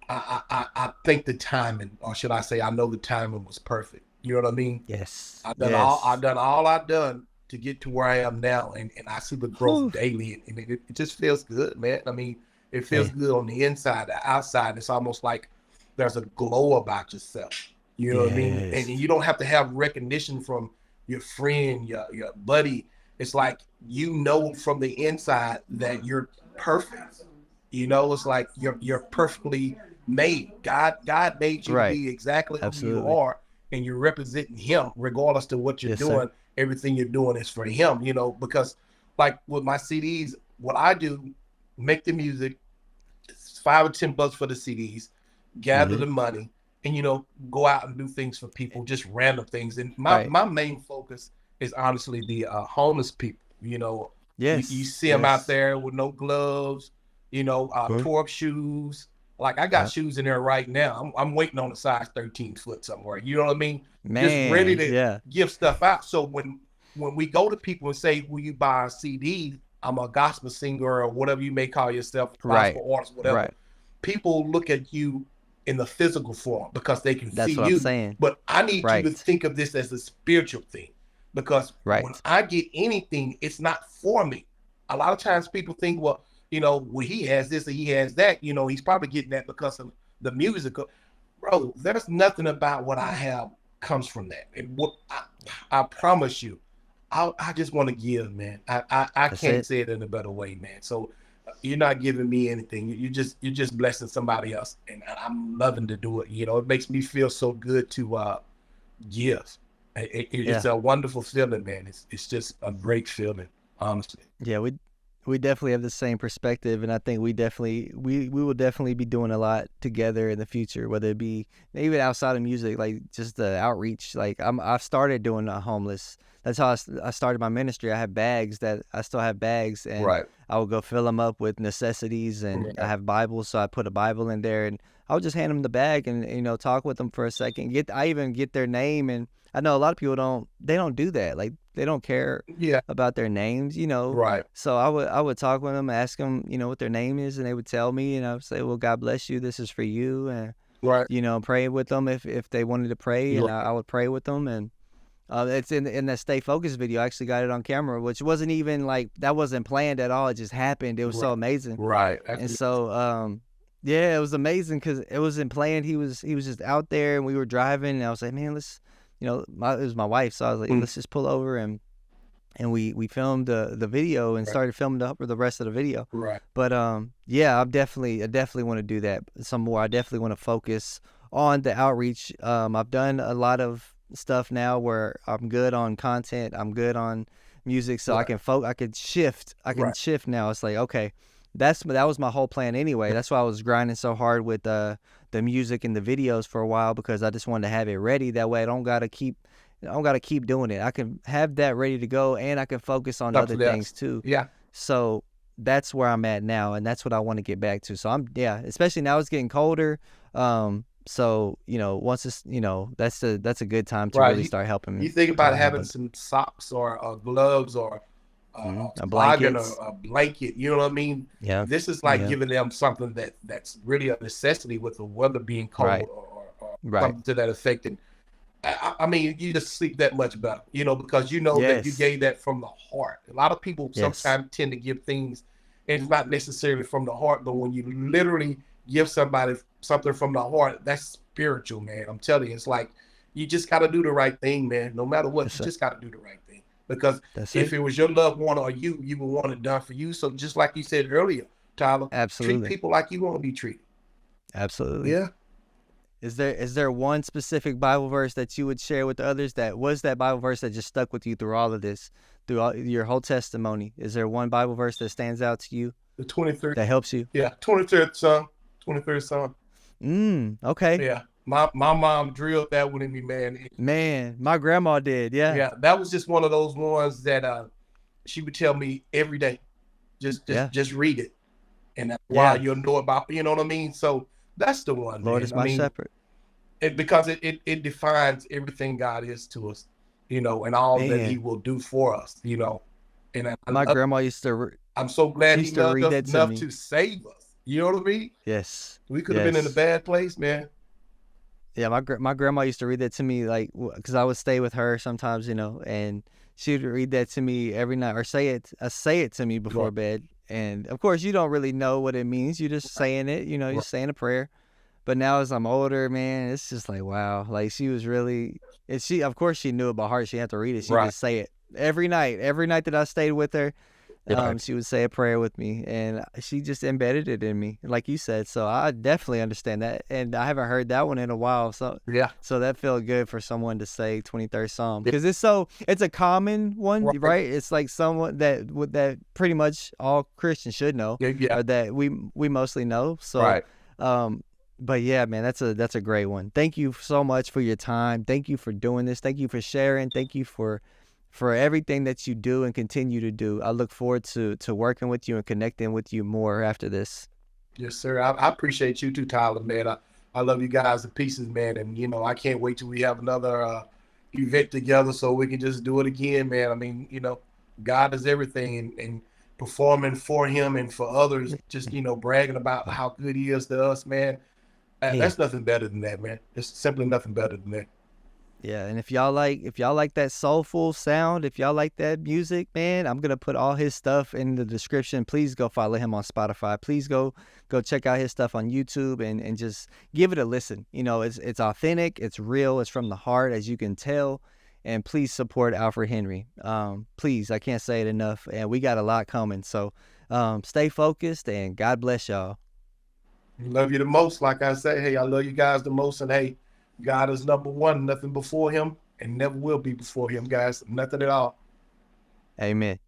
I think the timing, or should I say, I know the timing was perfect. You know what I mean? Yes. I've done all I've done to get to where I am now, and I see the growth daily, and it just feels good, man. I mean, it feels good on the inside. The outside, it's almost like there's a glow about yourself. You know what I mean? And you don't have to have recognition from your friend, your buddy. It's like, from the inside that you're perfect. It's like you're perfectly made. God made you to be exactly who you are, and you're representing him regardless of what you're doing. Sir. Everything you're doing is for him, because like with my CDs, what I do, make the music, it's $5 or $10 for the CDs, gather the money, and go out and do things for people, just random things. And my main focus is honestly the homeless people. You see them out there with no gloves, tore up shoes. Like I got shoes in there right now. I'm waiting on a size 13 foot somewhere. You know what I mean? Man, just ready to give stuff out. So when we go to people and say, will you buy a CD? I'm a gospel singer or whatever you may call yourself, gospel artist, whatever. Right. People look at you in the physical form because they can see you. I'm saying. But I need you to think of this as a spiritual thing, because when I get anything, it's not for me. A lot of times people think, well, he has this or he has that, he's probably getting that because of the music. Bro, there's nothing about what I have comes from that. And what I promise you, I just want to give, man. I can't say it in a better way, man. So you're not giving me anything. You're just blessing somebody else. And I'm loving to do it. It makes me feel so good to give. It's Yeah. a wonderful feeling, man. It's just a great feeling, honestly. Yeah, we definitely have the same perspective, and I think we will definitely be doing a lot together in the future, whether it be even outside of music, like just the outreach. Like I've started doing a homeless. That's how I started my ministry. I have bags that I still have bags, and Right. I will go fill them up with necessities, and I Right. have Bibles, so I put a Bible in there, and I would just hand them the bag and talk with them for a second. I even get their name, and I know a lot of people don't do that. Like they don't care Yeah. about their names. Right. So I would talk with them, ask them, what their name is, and they would tell me, and I would say, well, God bless you. This is for you, and Right. pray with them if they wanted to pray, and I Right. would pray with them, and it's in that Stay Focused video. I actually got it on camera, which wasn't even like that wasn't planned at all. It just happened. It was so Right. amazing, Right. and so yeah, it was amazing because it wasn't planned. He was just out there, and we were driving, and I was like, man, let's it was my wife, so I was like, let's just pull over and we filmed the video and Right. started filming the rest of the video. Right. But yeah, I definitely want to do that some more. I definitely want to focus on the outreach. I've done a lot of stuff now where I'm good on content, I'm good on music, so Right. I could shift. I can Right. shift now. It's like, okay, that was my whole plan anyway. That's why I was grinding so hard with the music and the videos for a while, because I just wanted to have it ready. That way I don't gotta keep doing it. I can have that ready to go, and I can focus on other Something things else. too. Yeah. So that's where I'm at now, and that's what I want to get back to. So especially now it's getting colder. So once it's that's a good time to Right. really start helping You think about help having us. some socks or gloves or a toboggan or Blankets. a blanket. You know what I mean? Yeah, This is like yeah, giving them something that's really a necessity with the weather being cold right, or right. something to that effect. And I mean, you just sleep that much better, because you know that you Yes, gave that from the heart. A lot of people yes, sometimes tend to give things, and it's not necessarily from the heart, but when you literally give somebody something from the heart, that's spiritual, man. I'm telling you, it's like you just got to do the right thing, man. No matter what, you that's it. just got to do the right thing. Because That's if it. it was your loved one or you would want it done for you. So just like you said earlier, Tyler, treat Absolutely, people like you want to be treated. absolutely. Yeah. Is there one specific Bible verse that you would share with others that was that Bible verse that just stuck with you through all of this, through all, your whole testimony? Is there one Bible verse that stands out to you The 23rd. that helps you? Yeah. 23rd Psalm. 23rd Psalm. Okay. Yeah, my mom drilled that one in me, man. Man, my grandma did. Yeah. Yeah, that was just one of those ones that she would tell me every day. Just just Yeah. just read it, and while Yeah. you'll know about, you know what I mean. So that's the one, Lord man. is I my mean, shepherd. because it defines everything God is to us, and all that He Man, will do for us, And my grandma used to I'm so she glad He used to loved read us that to enough me. to save us. You know what I mean? Yes. We could have been in a Yes. bad place, man. Yeah, my grandma used to read that to me, like, because I would stay with her sometimes, and she would read that to me every night, or say it to me before Right, bed. And of course, you don't really know what it means. You're just right, saying it, you're right, saying a prayer. But now as I'm older, man, it's just like, wow. Like she was really, and of course, she knew it by heart. She had to read it. She right, just say it every night. Every night that I stayed with her, right. she would say a prayer with me, and she just embedded it in me, like you said. So I definitely understand that, and I haven't heard that one in a while. So, Yeah, so that felt good for someone to say 23rd Psalm, yeah, because it's a common one, right. right? It's like someone that pretty much all Christians should know, Yeah, yeah, or that we mostly know. So, right. um, but yeah, man, that's a great one. Thank you so much for your time. Thank you for doing this. Thank you for sharing. Thank you for everything that you do and continue to do. I look forward to working with you and connecting with you more after this. Yes, sir. I appreciate you too, Tyler, man. I love you guys to pieces, man. And I can't wait till we have another event together so we can just do it again, man. I mean, God is everything, and performing for Him and for others, just bragging about how good He is to us, man. Man, That's nothing better than that, man. It's simply nothing better than that. yeah, and if y'all like that soulful sound, if y'all like that music, man, I'm gonna put all his stuff in the description. Please go follow him on Spotify. Please go check out his stuff on YouTube, and just give it a listen. It's authentic, it's real, it's from the heart, as you can tell. And please support Alfred Henry. Please, I can't say it enough. And we got a lot coming. So stay focused, and God bless y'all. Love you the most. Like I say, hey, I love you guys the most. And hey, God is number one, nothing before Him. and never will be before him, guys. Nothing at all. Amen.